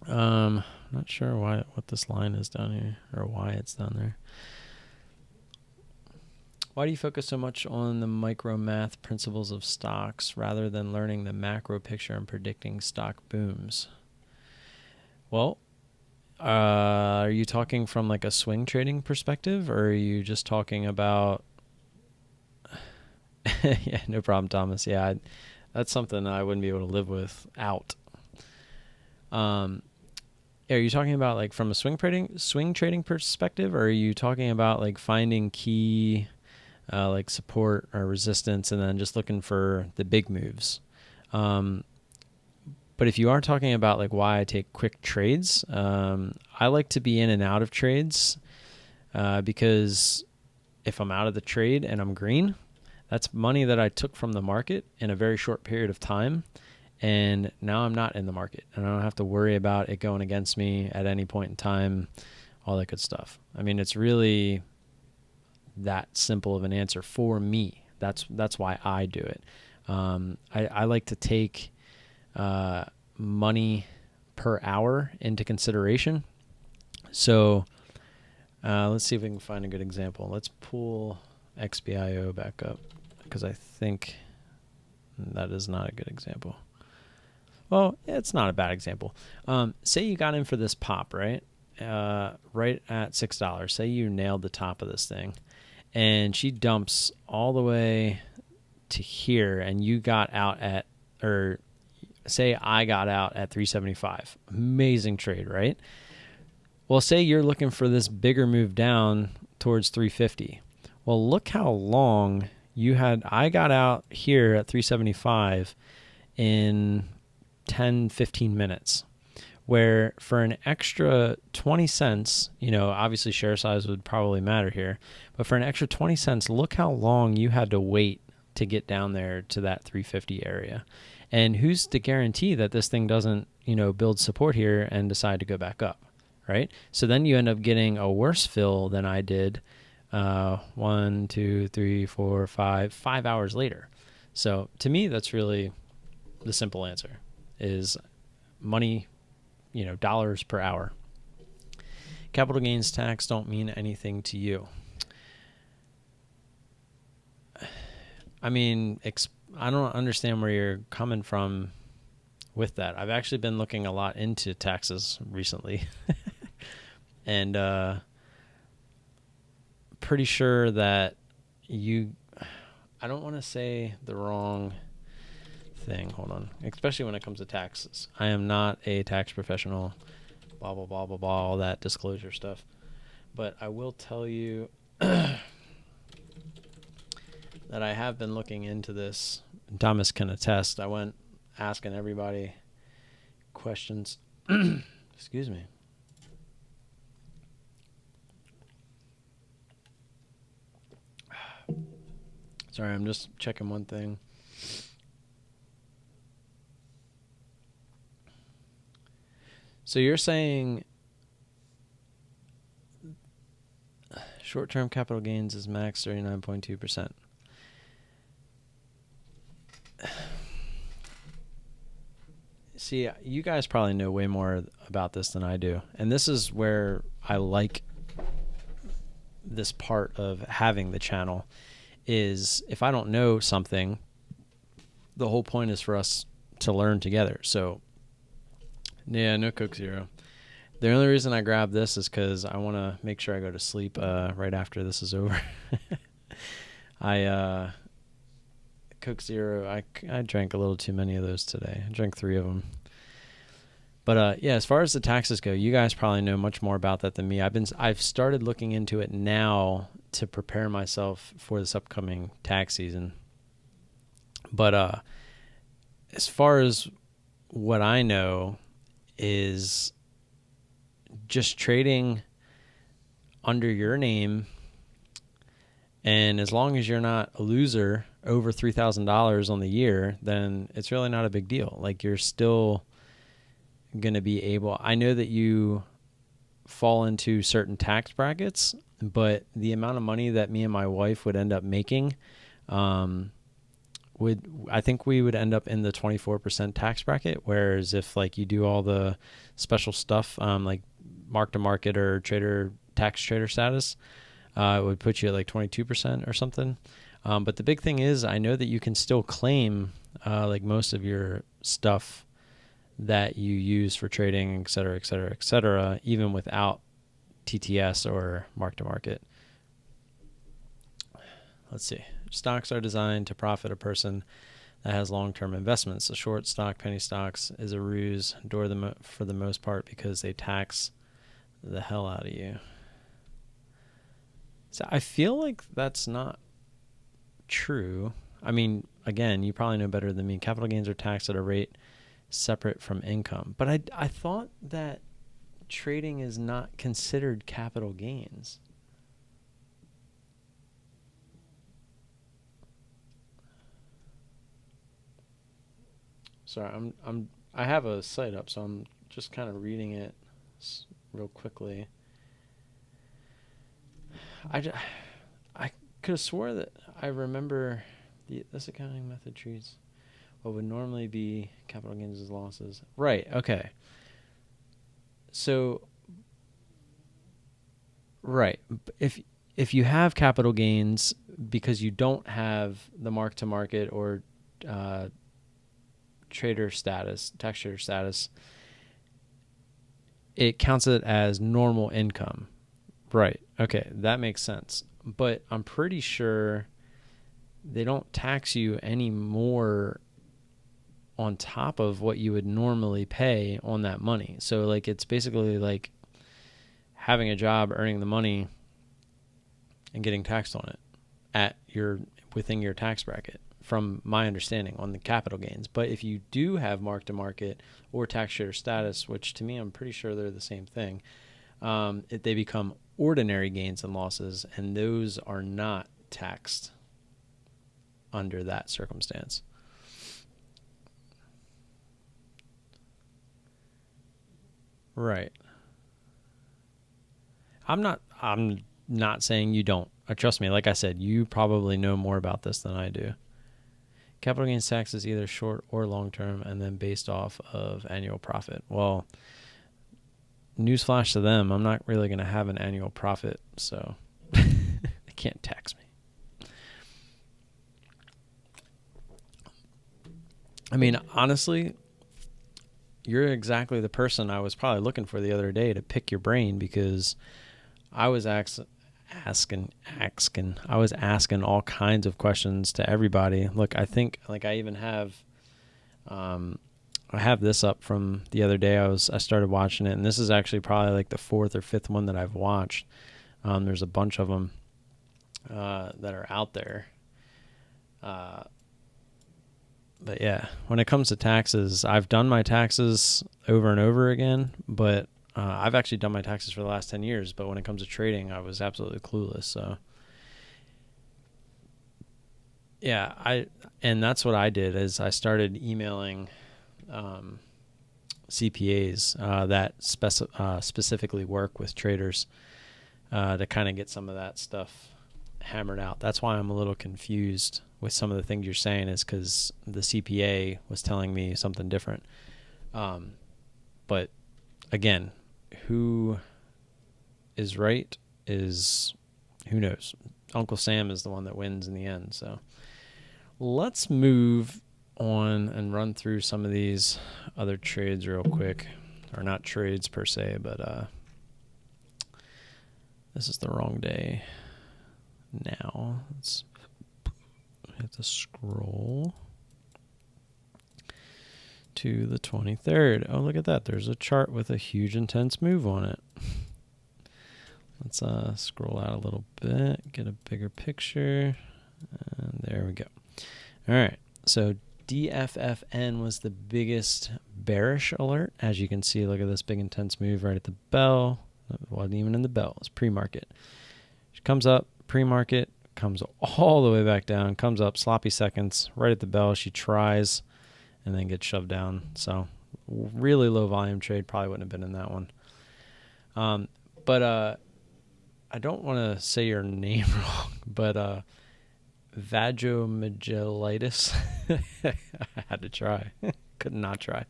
Not sure what this line is down here or why it's down there. Why do you focus so much on the micro math principles of stocks rather than learning the macro picture and predicting stock booms? Well, are you talking from like a swing trading perspective, or are you just talking about... Yeah, no problem, Thomas. Yeah, that's something I wouldn't be able to live without. Are you talking about like from a swing trading perspective, or are you talking about like finding key like support or resistance and then just looking for the big moves? But if you are talking about like why I take quick trades, I like to be in and out of trades because if I'm out of the trade and I'm green, that's money that I took from the market in a very short period of time. And now I'm not in the market and I don't have to worry about it going against me at any point in time, all that good stuff. I mean, it's really that simple of an answer for me. That's why I do it. I like to take money per hour into consideration. So let's see if we can find a good example. Let's pull XBIO back up because I think that is not a good example. Well, it's not a bad example. Say you got in for this pop, right? Right at $6. Say you nailed the top of this thing, and she dumps all the way to here, and you got out at, or say I got out at 375. Amazing trade, right? Well, say you're looking for this bigger move down towards 350. Well, look how long you had. I got out here at 375 in 10, 15 minutes, where for an extra 20 cents, obviously share size would probably matter here, but for an extra 20 cents, look how long you had to wait to get down there to that 350 area. And who's to guarantee that this thing doesn't, build support here and decide to go back up, right? So then you end up getting a worse fill than I did 1, 2, 3, 4, 5 hours later. So to me, that's really the simple answer is money, dollars per hour. Capital gains tax don't mean anything to you. I mean, I don't understand where you're coming from with that. I've actually been looking a lot into taxes recently. And pretty sure that I don't want to say the wrong thing. Hold on. Especially when it comes to taxes. I am not a tax professional, blah, blah, blah, blah, blah, all that disclosure stuff. But I will tell you that I have been looking into this. Thomas can attest. I went asking everybody questions. Excuse me. Sorry, I'm just checking one thing. So you're saying short-term capital gains is max 39.2%. See, you guys probably know way more about this than I do. And this is where I like this part of having the channel, is if I don't know something, the whole point is for us to learn together. So, yeah, no Coke Zero. The only reason I grabbed this is because I want to make sure I go to sleep right after this is over. Coke Zero, I drank a little too many of those today. I drank 3 of them. But yeah, as far as the taxes go, you guys probably know much more about that than me. I've started looking into it now to prepare myself for this upcoming tax season. But as far as what I know is just trading under your name, and as long as you're not a loser over $3,000 on the year, then it's really not a big deal. Like, you're still going to be able, I know that you fall into certain tax brackets, but the amount of money that me and my wife would end up making, I think we would end up in the 24% tax bracket. Whereas if like you do all the special stuff, like mark to market or tax trader status, it would put you at like 22% or something. But the big thing is, I know that you can still claim like most of your stuff that you use for trading, et cetera, et cetera, et cetera, even without TTS or mark to market. Let's see. Stocks are designed to profit a person that has long-term investments. A short stock, penny stocks, is a ruse for the most part because they tax the hell out of you. So I feel like that's not true. I mean, again, you probably know better than me. Capital gains are taxed at a rate separate from income. But I thought that trading is not considered capital gains. Sorry, I have a site up, so I'm just kind of reading it real quickly. I could have swore that I remember this accounting method treats what would normally be capital gains as losses. Right, okay. So, right, if you have capital gains because you don't have the mark to market or tax trader status, it counts it as normal income. Right. Okay, that makes sense. But I'm pretty sure they don't tax you any more on top of what you would normally pay on that money. So like, it's basically like having a job, earning the money, and getting taxed on it within your tax bracket, from my understanding on the capital gains. But if you do have mark to market or tax trader status, which to me I'm pretty sure they're the same thing, they become ordinary gains and losses, and those are not taxed under that circumstance. Right. I'm not saying you don't. Trust me, like I said, you probably know more about this than I do. Capital gains tax is either short or long term and then based off of annual profit. Well, newsflash to them, I'm not really going to have an annual profit, so they can't tax me. I mean, honestly, you're exactly the person I was probably looking for the other day to pick your brain, because I was asking I was asking all kinds of questions to everybody. Look, I think like I even have I have this up from the other day. I started watching it, and this is actually probably like the fourth or fifth one that I've watched. There's a bunch of them that are out there. But yeah, when it comes to taxes, I've done my taxes over and over again, but I've actually done my taxes for the last 10 years. But when it comes to trading, I was absolutely clueless. So yeah, and that's what I did is I started emailing CPAs that specifically work with traders to kind of get some of that stuff hammered out. That's why I'm a little confused with some of the things you're saying, is because the CPA was telling me something different. But again, who is right is, who knows? Uncle Sam is the one that wins in the end. So let's move on and run through some of these other trades real quick. Or not trades per se, but this is the wrong day now. Let's hit the scroll to the 23rd. Oh, look at that. There's a chart with a huge intense move on it. Let's scroll out a little bit, get a bigger picture, and there we go. All right, so DFFN was the biggest bearish alert. As you can see, look at this big intense move right at the bell. It wasn't even in the bell, it's pre-market. She comes up, pre-market, comes all the way back down, comes up, sloppy seconds, right at the bell. She tries and then gets shoved down. So really low volume trade, probably wouldn't have been in that one. But I don't want to say your name wrong, but vagomegalitis. I had to try. Could not try.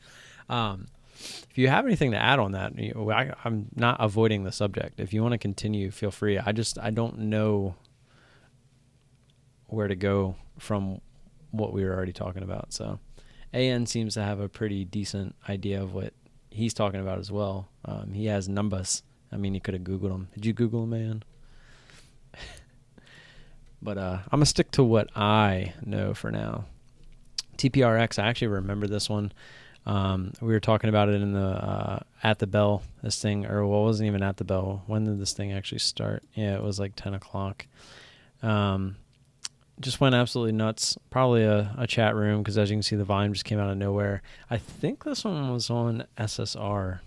If you have anything to add on that, I'm not avoiding the subject. If you want to continue, feel free. I don't know where to go from what we were already talking about. So AN seems to have a pretty decent idea of what he's talking about as well. He has numbers. I mean, you could have Googled him. Did you Google him, man? But I'm going to stick to what I know for now. TPRX, I actually remember this one. We were talking about it in the at the bell, this thing, or well, it wasn't even at the bell. When did this thing actually start? Yeah, it was like 10 o'clock. Just went absolutely nuts. Probably a chat room, because as you can see, the volume just came out of nowhere. I think this one was on SSR.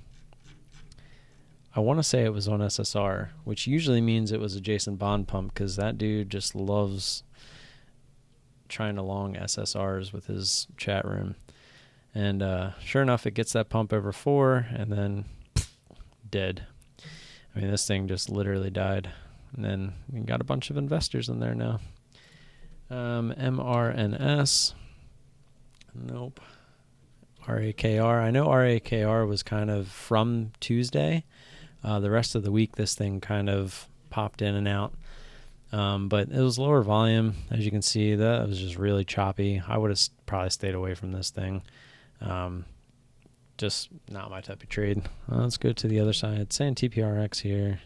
I want to say it was on SSR, which usually means it was a Jason Bond pump, because that dude just loves trying to long SSRs with his chat room. And sure enough, it gets that pump over 4 and then dead. I mean, this thing just literally died. And then we got a bunch of investors in there now. MRNS. Nope. RAKR. I know RAKR was kind of from Tuesday. The rest of the week, this thing kind of popped in and out. But it was lower volume. As you can see, that was just really choppy. I would have probably stayed away from this thing. Just not my type of trade. Let's go to the other side. It's saying TPRX here.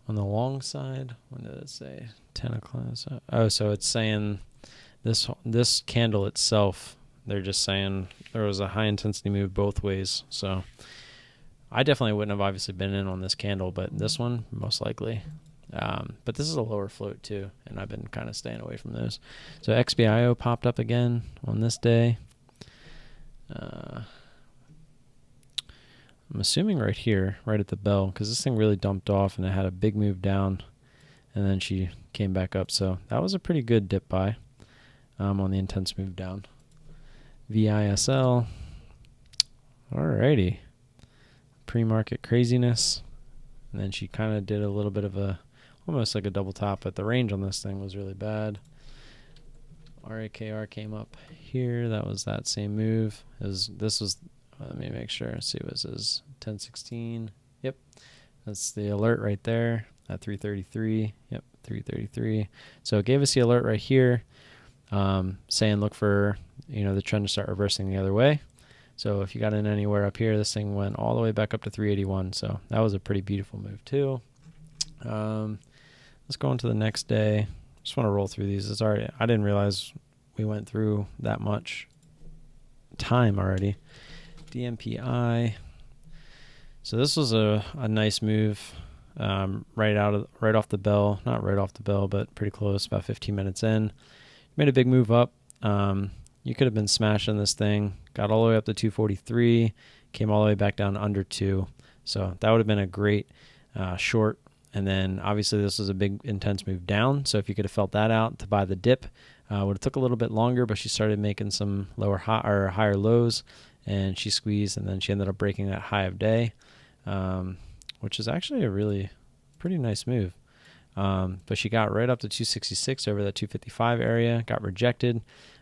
On the long side, when did it say? 10 o'clock. Oh, so it's saying this candle itself, they're just saying there was a high intensity move both ways. So I definitely wouldn't have obviously been in on this candle, but this one, most likely. But this is a lower float too, and I've been kind of staying away from those. So XBIO popped up again on this day. I'm assuming right here, right at the bell, because this thing really dumped off and it had a big move down, and then she came back up. So that was a pretty good dip buy on the intense move down. VISL. Alrighty. Pre-market craziness. And then she kind of did a little bit of almost like a double top, but the range on this thing was really bad. RAKR came up here. That was that same move. Let me make sure. Let's see, it was 1016. Yep. That's the alert right there at 333. Yep, 333. So it gave us the alert right here saying look for, the trend to start reversing the other way. So if you got in anywhere up here, this thing went all the way back up to 381. So that was a pretty beautiful move too. Let's go on to the next day. Just want to roll through these. I didn't realize we went through that much time already. DMPI. So this was a nice move right off the bell. Not right off the bell, but pretty close, about 15 minutes in. Made a big move up. You could have been smashing this thing. Got all the way up to 243. Came all the way back down under 2. So that would have been a great short. And then obviously this was a big intense move down. So if you could have felt that out to buy the dip, would have took a little bit longer, but she started making some higher lows, and she squeezed, and then she ended up breaking that high of day, which is actually a really pretty nice move. But she got right up to 266 over that 255 area, got rejected.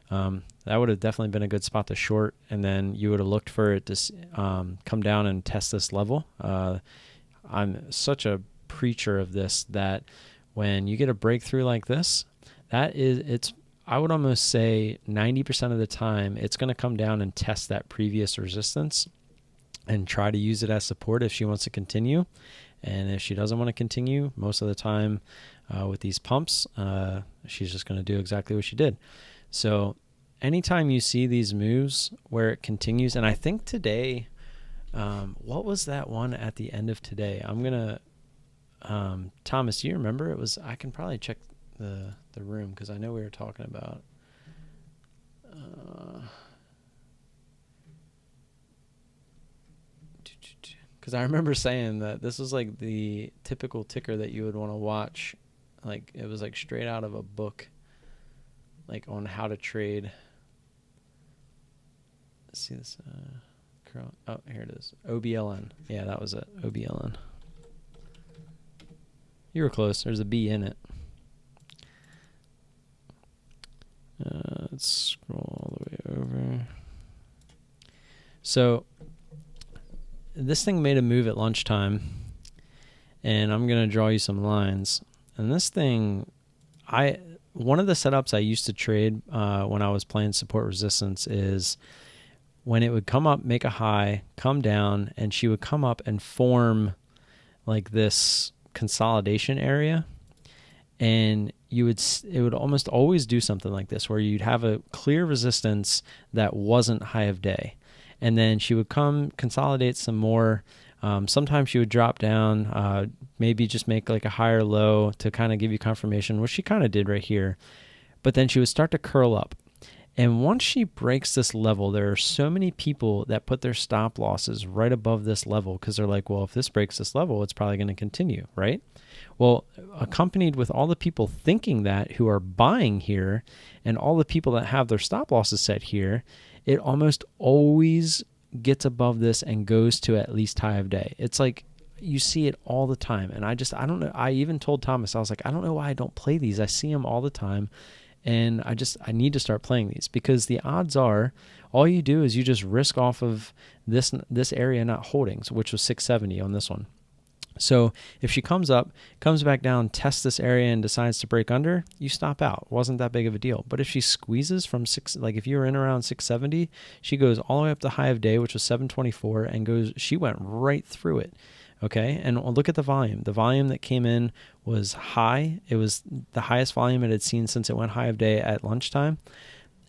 That would have definitely been a good spot to short, and then you would have looked for it to come down and test this level. I'm such a preacher of this that when you get a breakthrough like this, I would almost say 90% of the time it's going to come down and test that previous resistance and try to use it as support if she wants to continue. And if she doesn't want to continue, most of the time with these pumps, she's just going to do exactly what she did. So anytime you see these moves where it continues, and I think today, what was that one at the end of today? I'm going to, Thomas, do you remember? I can probably check the room because I know we were talking about because I remember saying that this was like the typical ticker that you would want to watch, like it was like straight out of a book, like on how to trade. Let's see this. Oh, here it is. OBLN. Yeah, that was it. OBLN. You were close. There's a B in it. Let's scroll all the way over. So this thing made a move at lunchtime, and I'm going to draw you some lines. And this thing, one of the setups I used to trade when I was playing support resistance is when it would come up, make a high, come down, and she would come up and form like this consolidation area. And it would almost always do something like this, where you'd have a clear resistance that wasn't high of day. And then she would come consolidate some more. Sometimes she would drop down, maybe just make like a higher low to kind of give you confirmation, which she kind of did right here. But then she would start to curl up. And once she breaks this level, there are so many people that put their stop losses right above this level because they're like, well, if this breaks this level, it's probably going to continue, right? Well, accompanied with all the people thinking that who are buying here and all the people that have their stop losses set here, it almost always gets above this and goes to at least high of day. It's like you see it all the time. And I don't know. I even told Thomas, I was like, I don't know why I don't play these. I see them all the time. And I need to start playing these because the odds are all you do is you just risk off of this area not holding, which was 670 on this one. So if she comes up, comes back down, tests this area and decides to break under, you stop out. It wasn't that big of a deal. But if she squeezes from like if you were in around 670, she goes all the way up to high of day, which was 724, and she went right through it. Okay, and look at the volume. The volume that came in was high. It was the highest volume it had seen since it went high of day at lunchtime.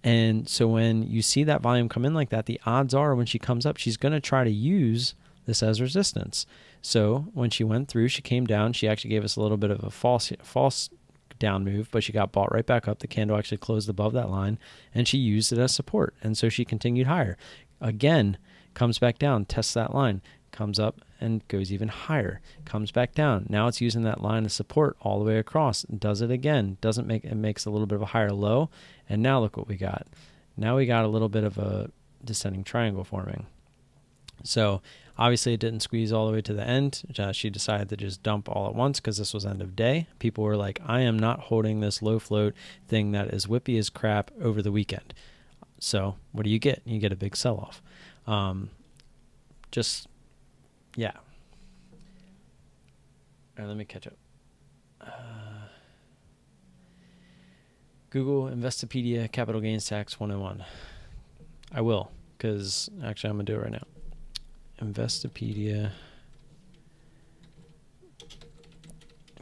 And so when you see that volume come in like that, the odds are when she comes up, she's going to try to use this as resistance. So when she went through, she came down. She actually gave us a little bit of a false down move, but she got bought right back up. The candle actually closed above that line, and she used it as support. And so she continued higher. Again, comes back down, tests that line, comes up and goes even higher, comes back down. Now it's using that line of support all the way across and does it again. It makes a little bit of a higher low. And now look what we got. Now we got a little bit of a descending triangle forming. So obviously it didn't squeeze all the way to the end. She decided to just dump all at once because this was end of day. People were like, I am not holding this low float thing that is whippy as crap over the weekend. So what do you get? You get a big sell-off. Yeah. All right, let me catch up. Google Investopedia Capital Gains Tax 101. I will, because actually I'm going to do it right now. Investopedia.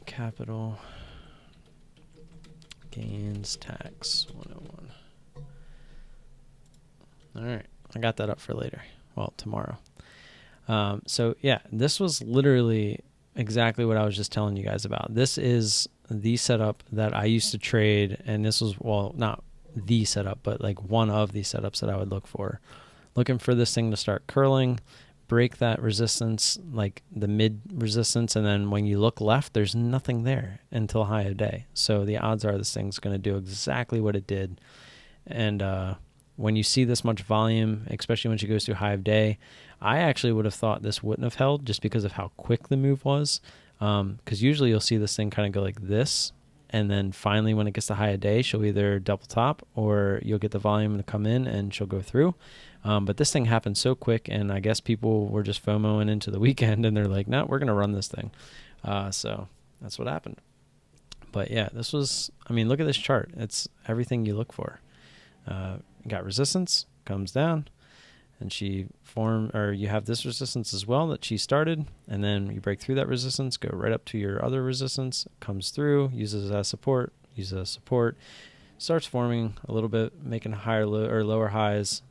Capital gains tax 101. All right. I got that up for later. Well, tomorrow. So yeah, this was literally exactly what I was just telling you guys about. This is the setup that I used to trade, and this was, well, not the setup, but like one of the setups that I would look for. Looking for this thing to start curling, break that resistance, like the mid resistance, and then when you look left, there's nothing there until high of day. So the odds are this thing's going to do exactly what it did. And when you see this much volume, especially when she goes through high of day, I actually would have thought this wouldn't have held just because of how quick the move was. Because usually you'll see this thing kind of go like this, and then finally when it gets to high of day, she'll either double top or you'll get the volume to come in and she'll go through. But this thing happened so quick, and I guess people were just FOMOing into the weekend, and they're like, no, we're going to run this thing. So that's what happened. But yeah, this was, I mean, look at this chart. It's everything you look for. Got resistance, comes down, and you have this resistance as well that she started, and then you break through that resistance, go right up to your other resistance, comes through, uses as support, starts forming a little bit, making higher or lower highs,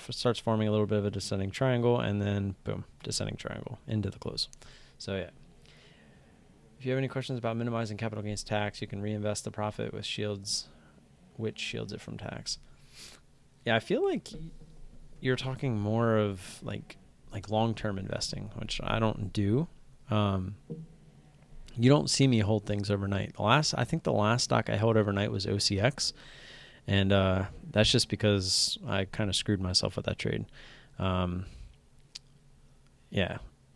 starts forming a little bit of a descending triangle, and then boom, descending triangle into the close. So yeah. If you have any questions about minimizing capital gains tax, you can reinvest the profit with shields, which shields it from tax. Yeah, I feel like you're talking more of like long-term investing, which I don't do. You don't see me hold things overnight. I think the last stock I held overnight was OCX, and that's just because I kind of screwed myself with that trade. Yeah,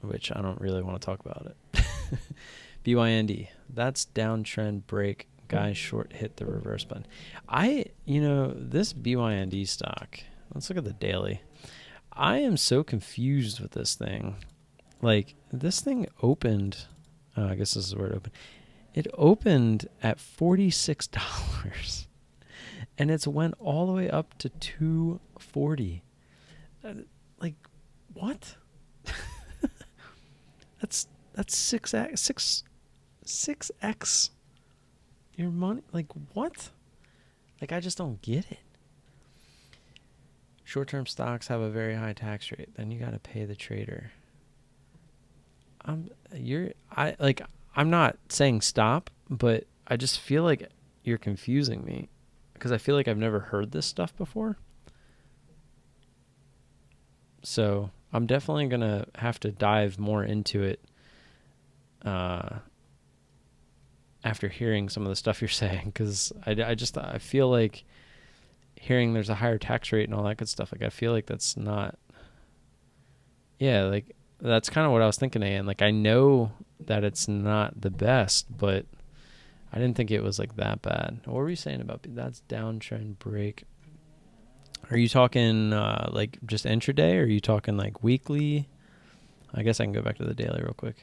which I don't really want to talk about it. BYND, that's downtrend break. Guy short hit the reverse button. This BYND stock, let's look at the daily. I am so confused with this thing. Like, this thing opened, I guess this is where it opened. It opened at $46, and it's went all the way up to $240. Like, what? That's 6x your money. Like, what? Like, I just don't get it. Short-term stocks have a very high tax rate. Then you got to pay the trader. I'm not saying stop, but I just feel like you're confusing me because I feel like I've never heard this stuff before. So I'm definitely going to have to dive more into it after hearing some of the stuff you're saying, because I feel like hearing there's a higher tax rate and all that good stuff, like I feel like that's not, yeah, like that's kind of what I was thinking, and like I know that it's not the best, but I didn't think it was like that bad. What were you saying about that's downtrend break? Are you talking like just intraday, or are you talking like weekly? I guess I can go back to the daily real quick.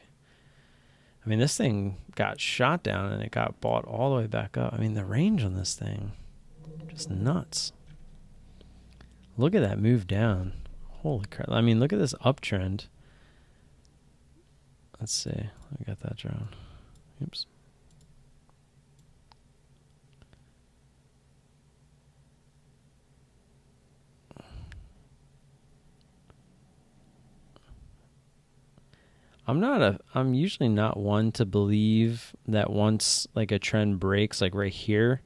I mean, this thing got shot down and it got bought all the way back up. I mean, the range on this thing, just nuts. Look at that move down. Holy crap. I mean, look at this uptrend. Let's see. I got that drawn. Oops. I'm usually not one to believe that once like a trend breaks, like right here,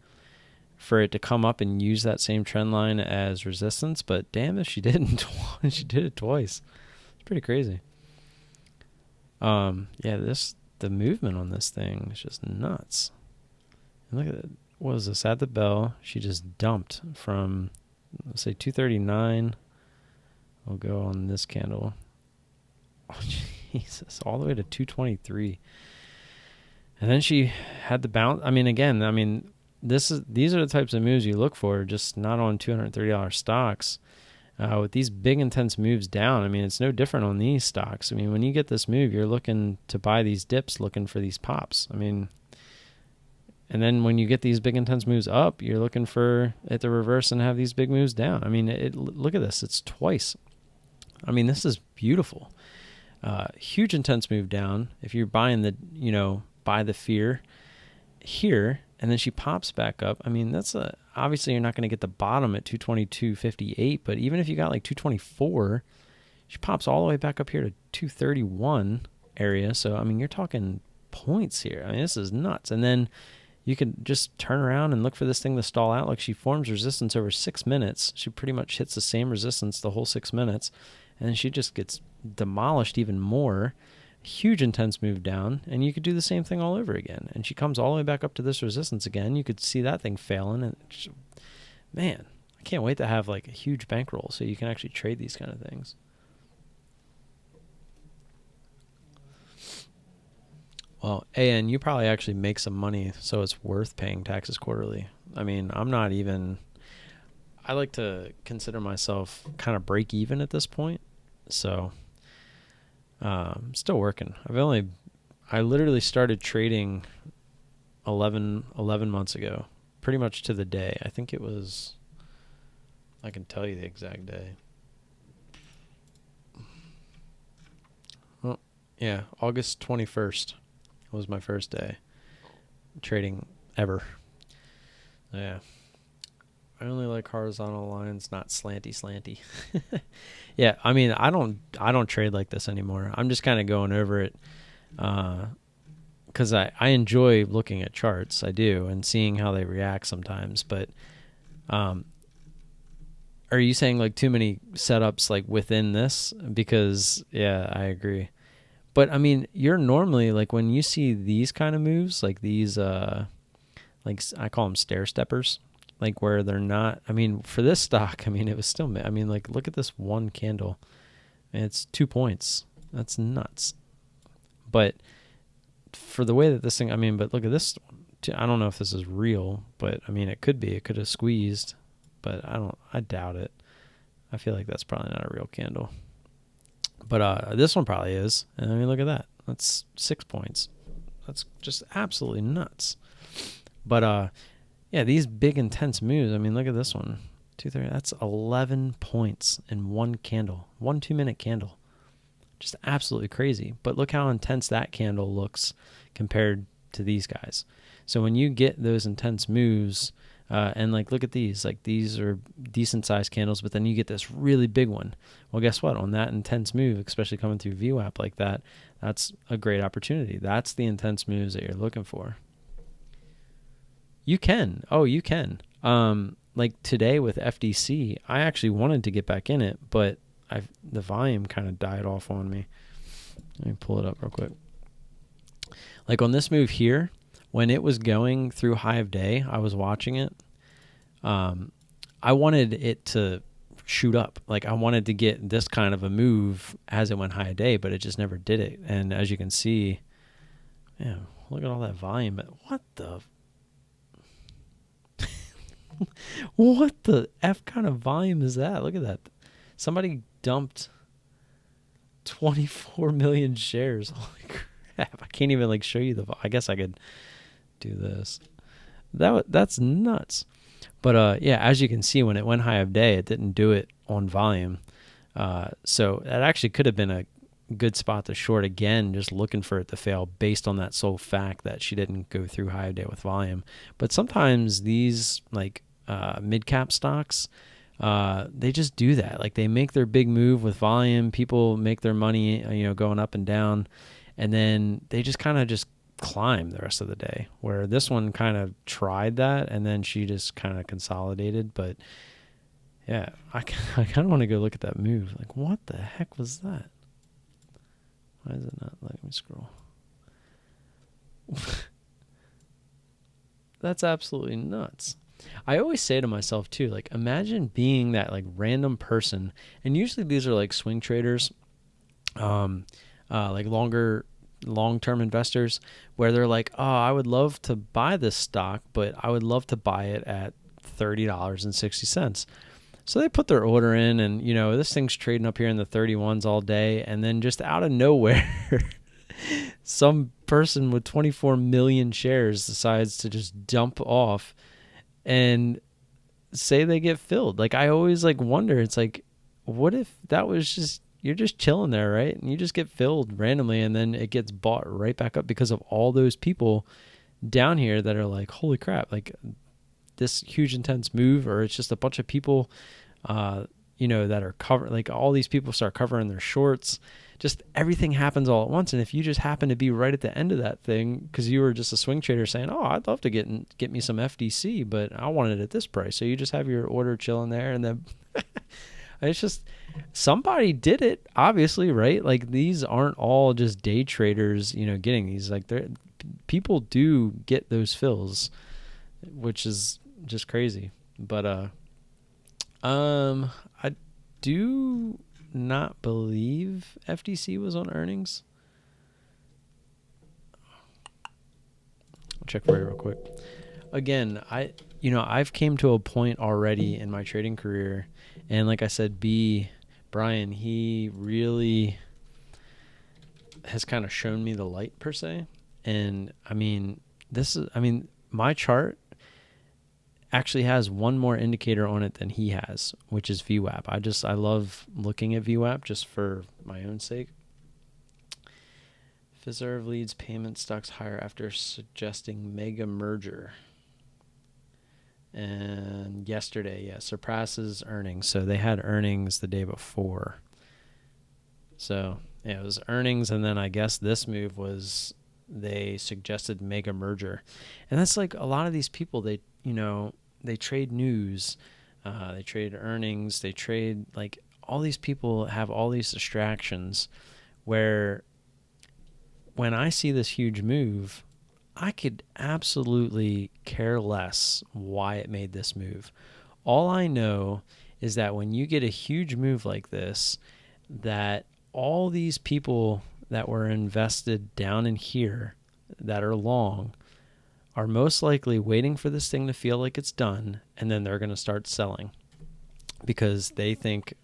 for it to come up and use that same trend line as resistance, but damn if she didn't. She did it twice. It's pretty crazy. The movement on this thing is just nuts. And look at it. What was this? At the bell, she just dumped from, let's say, 239. We'll go on this candle. Oh, Jesus, all the way to 223. And then she had the bounce. I mean, again, these are the types of moves you look for, just not on $230 stocks. With these big, intense moves down, I mean, it's no different on these stocks. I mean, when you get this move, you're looking to buy these dips, looking for these pops. I mean, And then when you get these big intense moves up, you're looking for it to reverse and have these big moves down. I mean, look at this. It's twice. I mean, this is beautiful. Huge intense move down. If you're buying buy the fear here, and then she pops back up. I mean, obviously you're not going to get the bottom at 222.58, but even if you got like 224, she pops all the way back up here to 231 area. So, I mean, you're talking points here. I mean, this is nuts. And then you could just turn around and look for this thing to stall out. Like, she forms resistance over 6 minutes. She pretty much hits the same resistance the whole 6 minutes, and then she just gets demolished even more. Huge intense move down, and you could do the same thing all over again. And she comes all the way back up to this resistance again. You could see that thing failing, and man, I can't wait to have like a huge bankroll so you can actually trade these kind of things. Well, and you probably actually make some money, so it's worth paying taxes quarterly. I mean, I like to consider myself kind of break even at this point. So I'm still working. I literally started trading 11 months ago, pretty much to the day. I think it was, I can tell you the exact day. Well, yeah, August 21st was my first day trading ever. Yeah. I only like horizontal lines, not slanty. Yeah, I mean, I don't trade like this anymore. I'm just kind of going over it because I enjoy looking at charts. I do, and seeing how they react sometimes. But are you saying like too many setups like within this? Because yeah, I agree. But I mean, you're normally like when you see these kind of moves, like these, like I call them stair steppers. Like where they're not, I mean, for this stock, I mean, it was still, I mean, like, look at this one candle. And it's 2 points. That's nuts. But for the way that this thing, I mean, but look at this. I don't know if this is real, but I mean, it could be. It could have squeezed, but I doubt it. I feel like that's probably not a real candle. But this one probably is. And I mean, look at that. That's 6 points. That's just absolutely nuts. But, yeah, these big intense moves. I mean, look at this one. 230. That's 11 points in one candle. 1 2-minute candle. Just absolutely crazy. But look how intense that candle looks compared to these guys. So when you get those intense moves, and like look at these. Like these are decent sized candles, but then you get this really big one. Well, guess what? On that intense move, especially coming through VWAP like that, that's a great opportunity. That's the intense moves that you're looking for. You can. Oh, you can. Like today with FDC, I actually wanted to get back in it, but the volume kind of died off on me. Let me pull it up real quick. Like on this move here, when it was going through high of day, I was watching it. I wanted it to shoot up. Like I wanted to get this kind of a move as it went high of day, but it just never did it. And as you can see, yeah, look at all that volume. What the... What the F kind of volume is that? Look at that. Somebody dumped 24 million shares. Holy crap. I can't even like show you I guess I could do this. That's nuts. But yeah, as you can see, when it went high of day, it didn't do it on volume. So that actually could have been a good spot to short again, just looking for it to fail based on that sole fact that she didn't go through high of day with volume. But sometimes these like mid-cap stocks, they just do that. Like they make their big move with volume. People make their money, going up and down, and then they just kind of just climb the rest of the day. Where this one kind of tried that, and then she just kind of consolidated. But yeah, I kind of want to go look at that move. Like, what the heck was that? Why is it not letting me scroll? That's absolutely nuts. I always say to myself too, like imagine being that like random person, and usually these are like swing traders, like long-term investors, where they're like, oh, I would love to buy this stock, but I would love to buy it at $30.60. So they put their order in, and this thing's trading up here in the 31s all day, and then just out of nowhere, some person with 24 million shares decides to just dump off and say they get filled. Like, I always like wonder, it's like, what if that was just, you're just chilling there, right? And you just get filled randomly and then it gets bought right back up because of all those people down here that are like, holy crap, like this huge intense move, or it's just a bunch of people, that are covered, like all these people start covering their shorts. Just everything happens all at once. And if you just happen to be right at the end of that thing because you were just a swing trader saying, oh, I'd love to get me some FDC, but I want it at this price. So you just have your order chilling there, and then it's just, somebody did it, obviously, right? Like, these aren't all just day traders, getting these. Like, people do get those fills, which is just crazy. But I do not believe FDC was on earnings. I'll check for you real quick. Again, I've came to a point already in my trading career, and like I said, Brian, he really has kind of shown me the light, per se. And my chart actually has one more indicator on it than he has, which is VWAP. I love looking at VWAP just for my own sake. Fiserv leads payment stocks higher after suggesting mega merger. And yesterday, surpasses earnings. So they had earnings the day before. So it was earnings, and then I guess this move was they suggested mega merger. And that's like a lot of these people, they trade news, they trade earnings, they trade, like, all these people have all these distractions where when I see this huge move, I could absolutely care less why it made this move. All I know is that when you get a huge move like this, that all these people that were invested down in here that are long are most likely waiting for this thing to feel like it's done, and then they're going to start selling because they think,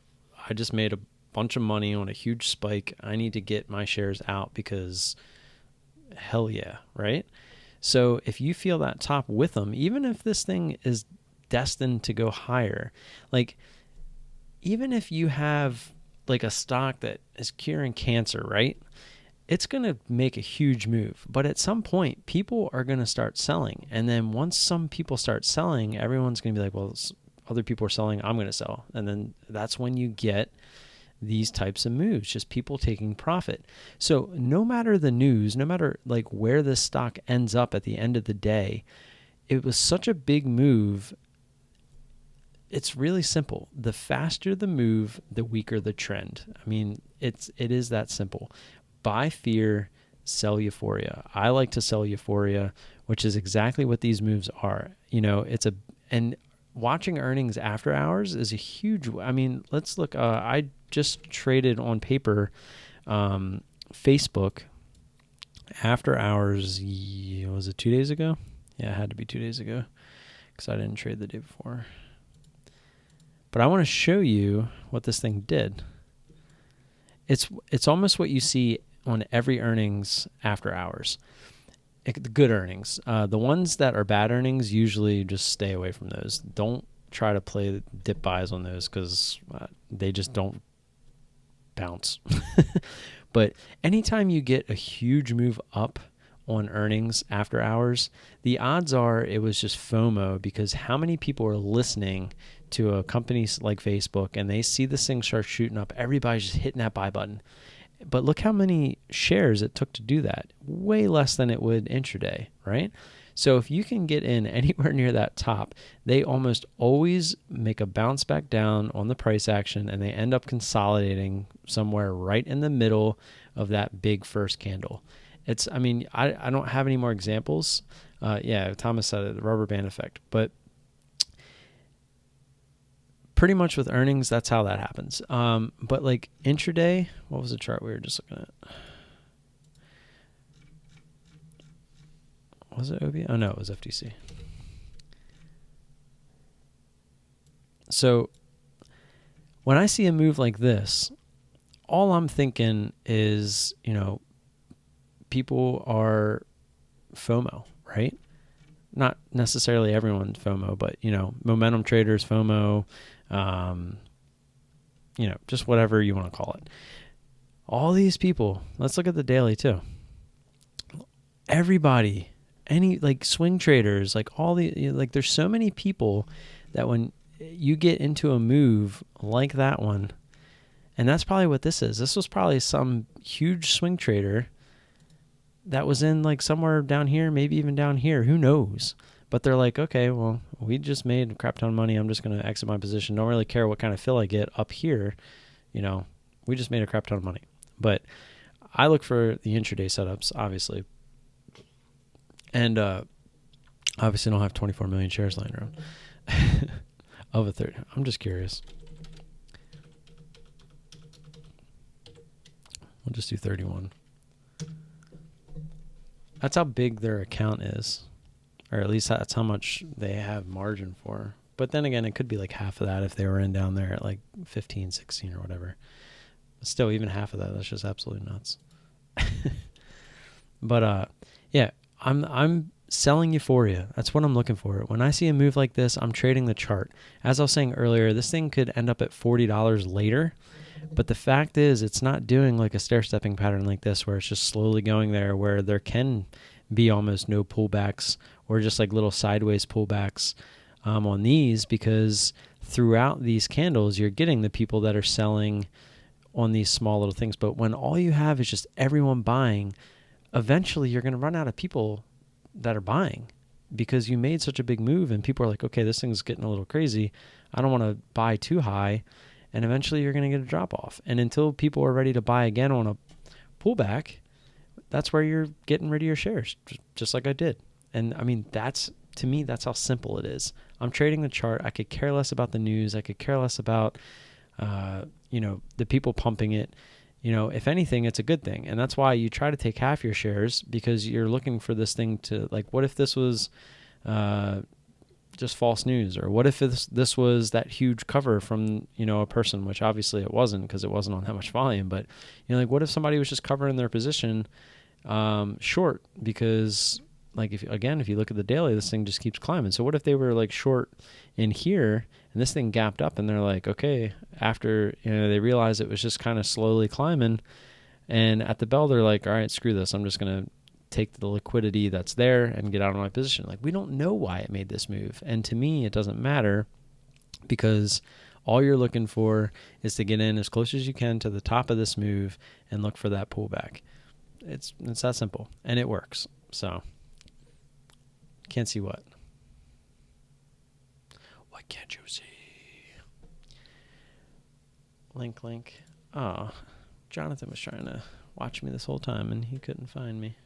I just made a bunch of money on a huge spike. I need to get my shares out because hell yeah, right? So if you feel that top with them, even if this thing is destined to go higher, like, even if you have like a stock that is curing cancer, right? It's going to make a huge move. But at some point, people are going to start selling. And then once some people start selling, everyone's going to be like, well, other people are selling, I'm going to sell. And then that's when you get these types of moves, just people taking profit. So no matter the news, no matter like where this stock ends up at the end of the day, it was such a big move. It's really simple. The faster the move, the weaker the trend. I mean, it is that simple. Buy fear, sell euphoria. I like to sell euphoria, which is exactly what these moves are. And watching earnings after hours is a huge, let's look. I just traded on paper, Facebook after hours. Was it 2 days ago? Yeah, it had to be 2 days ago because I didn't trade the day before. But I want to show you what this thing did. It's almost what you see on every earnings after hours. The good earnings. The ones that are bad earnings, usually just stay away from those. Don't try to play dip buys on those because they just don't bounce. But anytime you get a huge move up on earnings after hours, the odds are it was just FOMO, because how many people are listening to a company like Facebook and they see this thing start shooting up, everybody's just hitting that buy button. But look how many shares it took to do that. Way less than it would intraday, right? So if you can get in anywhere near that top, they almost always make a bounce back down on the price action, and they end up consolidating somewhere right in the middle of that big first candle. I don't have any more examples. Thomas said it, the rubber band effect. But pretty much with earnings, that's how that happens. But like intraday, what was the chart we were just looking at? Was it OB? Oh, no, it was FTC. So when I see a move like this, all I'm thinking is, people are FOMO, right? Not necessarily everyone's FOMO, but, momentum traders, FOMO, just whatever you want to call it. All these people, let's look at the daily too. Everybody, any swing traders, there's so many people that when you get into a move like that one, and that's probably what this is. This was probably some huge swing trader that was in somewhere down here, maybe even down here. Who knows? But they're like, okay, well, we just made a crap ton of money. I'm just going to exit my position. Don't really care what kind of fill I get up here. We just made a crap ton of money. But I look for the intraday setups, obviously. And obviously don't have 24 million shares lying around of a third. I'm just curious. We'll just do 31. That's how big their account is. Or at least that's how much they have margin for. But then again, it could be half of that if they were in down there at 15, 16 or whatever. But still, even half of that's just absolutely nuts. But yeah, I'm selling euphoria. That's what I'm looking for. When I see a move like this, I'm trading the chart. As I was saying earlier, this thing could end up at $40 later. But the fact is, it's not doing a stair-stepping pattern like this where it's just slowly going there, where there can be almost no pullbacks or just little sideways pullbacks on these, because throughout these candles, you're getting the people that are selling on these small little things. But when all you have is just everyone buying, eventually you're going to run out of people that are buying because you made such a big move and people are like, okay, this thing's getting a little crazy. I don't want to buy too high. And eventually you're going to get a drop off. And until people are ready to buy again on a pullback, that's where you're getting rid of your shares, just like I did. And I mean, to me, that's how simple it is. I'm trading the chart. I could care less about the news. I could care less about, the people pumping it. If anything, it's a good thing. And that's why you try to take half your shares, because you're looking for this thing to, what if this was just false news? Or what if this was that huge cover from, a person, which obviously it wasn't because it wasn't on that much volume. But, what if somebody was just covering their position short because, if you look at the daily, this thing just keeps climbing. So what if they were short in here and this thing gapped up and they're like, okay, after, they realize it was just kind of slowly climbing, and at the bell, they're like, all right, screw this. I'm just going to take the liquidity that's there and get out of my position. We don't know why it made this move. And to me, it doesn't matter, because all you're looking for is to get in as close as you can to the top of this move and look for that pullback. It's that simple, and it works. So can't see what. What can't you see? Link. Oh, Jonathan was trying to watch me this whole time, and he couldn't find me.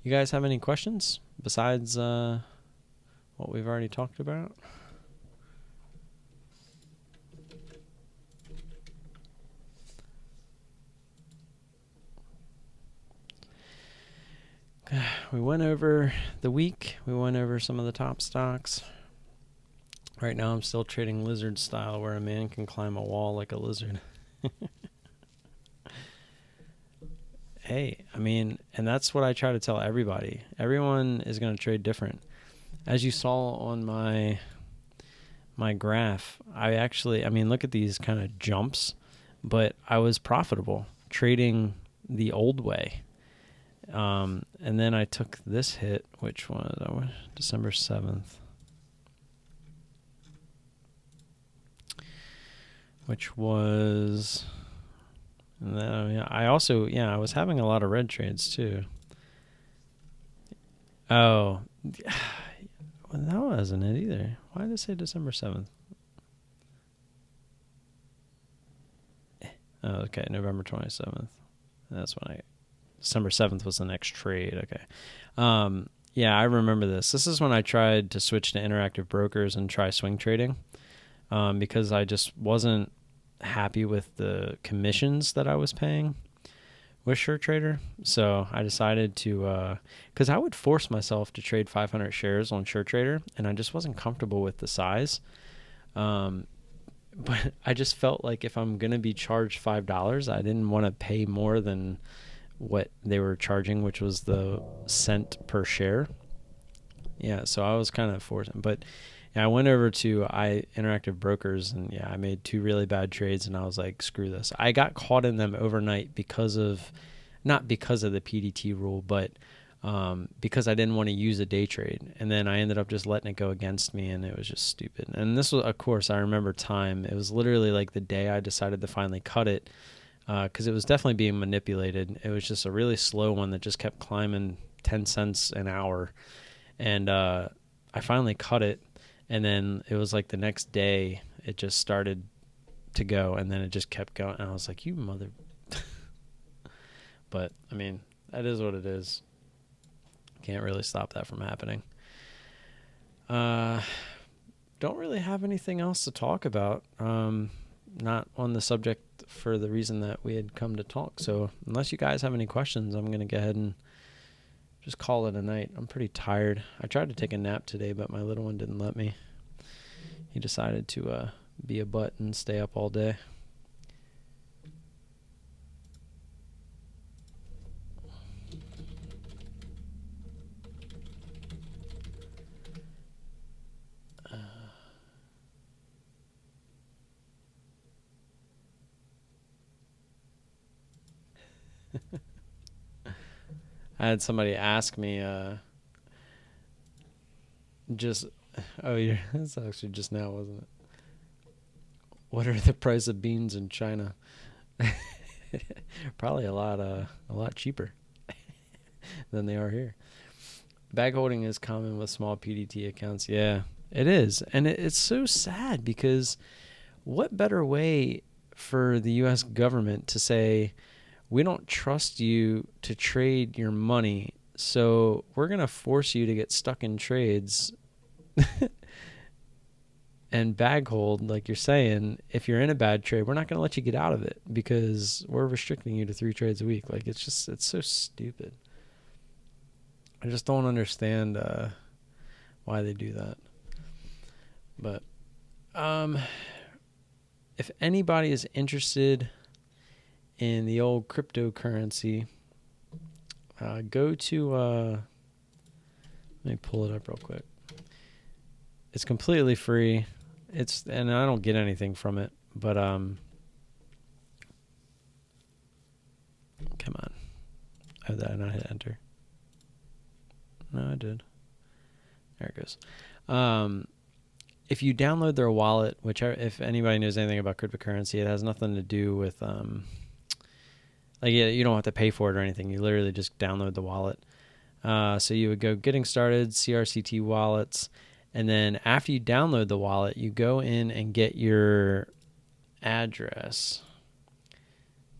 You guys have any questions besides what we've already talked about? We went over the week. We went over some of the top stocks. Right now I'm still trading lizard style, where a man can climb a wall like a lizard. Hey, I mean, and that's what I try to tell everybody. Everyone is going to trade different. As you saw on my graph, look at these kind of jumps, but I was profitable trading the old way. And then I took this hit, which was December 7th, which was, and then I was having a lot of red trades too. Oh, well, that wasn't it either. Why did it say December 7th? Oh, okay, November 27th. That's when December 7th was the next trade. Okay. I remember this. This is when I tried to switch to Interactive Brokers and try swing trading, because I just wasn't happy with the commissions that I was paying with Shirt Trader. So I decided to, because I would force myself to trade 500 shares on Shirt Trader, and I just wasn't comfortable with the size. But I just felt like if I'm going to be charged $5, I didn't want to pay more than what they were charging, which was the cent per share. Yeah, so I was kind of forcing. But yeah, I went over to Interactive Brokers, and yeah, I made 2 really bad trades, and I was like, screw this. I got caught in them overnight not because of the PDT rule, but because I didn't want to use a day trade. And then I ended up just letting it go against me, and it was just stupid. And this was, of course, I remember time. It was literally like the day I decided to finally cut it, because it was definitely being manipulated. It was just a really slow one that just kept climbing 10 cents an hour. And I finally cut it, and then it was like the next day it just started to go, and then it just kept going. And I was like, you mother... But, I mean, that is what it is. Can't really stop that from happening. Don't really have anything else to talk about. Not on the subject for the reason that we had come to talk. So unless you guys have any questions, I'm going to go ahead and just call it a night. I'm pretty tired. I tried to take a nap today, but my little one didn't let me. He decided to be a butt and stay up all day. I had somebody ask me, oh yeah, that's actually just now, wasn't it? What are the price of beans in China? Probably a lot cheaper than they are here. Bag holding is common with small PDT accounts. Yeah, it is. And it's so sad, because what better way for the U.S. government to say, we don't trust you to trade your money, so we're going to force you to get stuck in trades and bag hold, like you're saying. If you're in a bad trade, we're not going to let you get out of it because we're restricting you to 3 trades a week. Like, it's so stupid. I just don't understand why they do that. But if anybody is interested in the old cryptocurrency, go to, let me pull it up real quick. It's completely free. And I don't get anything from it, but come on. Oh, did I not hit enter? No, I did. There it goes. If you download their wallet, which if anybody knows anything about cryptocurrency, it has nothing to do with you don't have to pay for it or anything. You literally just download the wallet. So you would go getting started, CRCT wallets, and then after you download the wallet, you go in and get your address.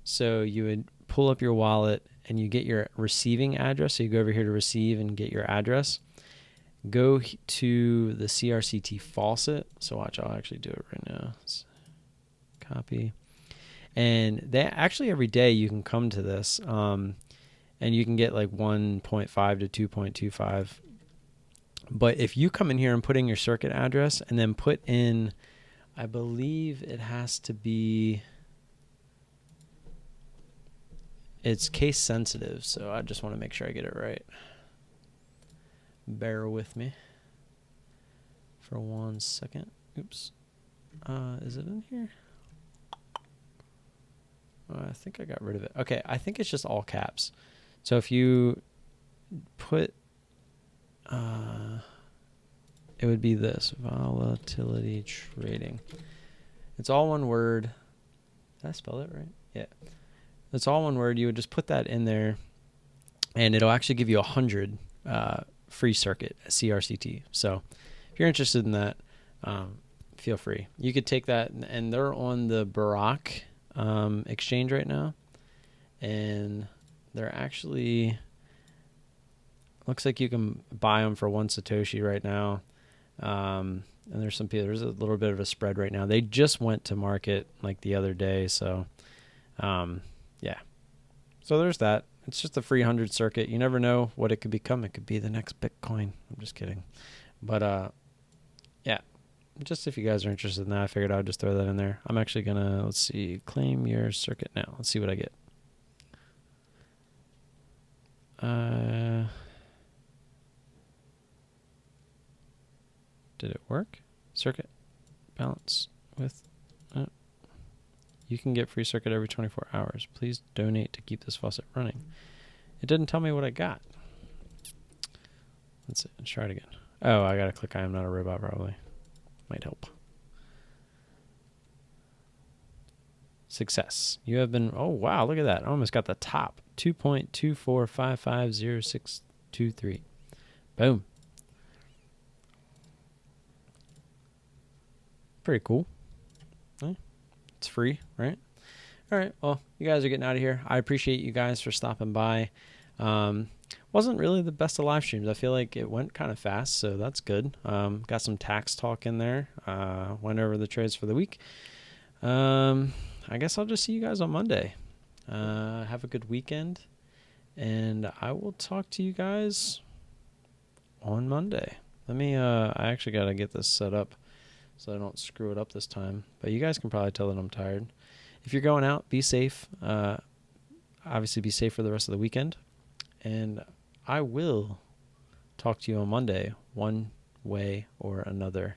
So you would pull up your wallet and you get your receiving address. So you go over here to receive and get your address. Go to the CRCT faucet. So watch, I'll actually do it right now. Copy. And they actually every day you can come to this, and you can get like 1.5 to 2.25. But if you come in here and put in your circuit address and then put in, I believe it has to be, it's case sensitive. So I just want to make sure I get it right. Bear with me for 1 second. Oops. Is it in here? I think I got rid of it. Okay, I think it's just all caps. So if you put, it would be this, volatility trading. It's all one word. Did I spell it right? Yeah. It's all one word. You would just put that in there, and it'll actually give you 100 free circuit CRCT. So if you're interested in that, feel free. You could take that, and they're on the Barack exchange right now, and they're actually, looks like you can buy them for 1 Satoshi right now. And there's a little bit of a spread right now. They just went to market like the other day. So, yeah. So there's that. It's just a free 100 circuit. You never know what it could become. It could be the next Bitcoin. I'm just kidding. But yeah, just if you guys are interested in that, I figured I would just throw that in there. I'm actually going to, let's see, claim your circuit now. Let's see what I get. Did it work? Circuit balance with... you can get free circuit every 24 hours. Please donate to keep this faucet running. It didn't tell me what I got. Let's try it again. Oh, I got to click I am not a robot probably. Might help. Success. You have been... oh, wow, look at that. I almost got the top. 2.2455063. Boom. Pretty cool. It's free, right? All right. Well, you guys are getting out of here. I appreciate you guys for stopping by. Wasn't really the best of live streams. I feel like it went kind of fast, so that's good. Got some tax talk in there. Went over the trades for the week. I guess I'll just see you guys on Monday. Have a good weekend, and I will talk to you guys on Monday. Let me, I actually got to get this set up so I don't screw it up this time. But you guys can probably tell that I'm tired. If you're going out, be safe. Obviously, be safe for the rest of the weekend. And I will talk to you on Monday, one way or another.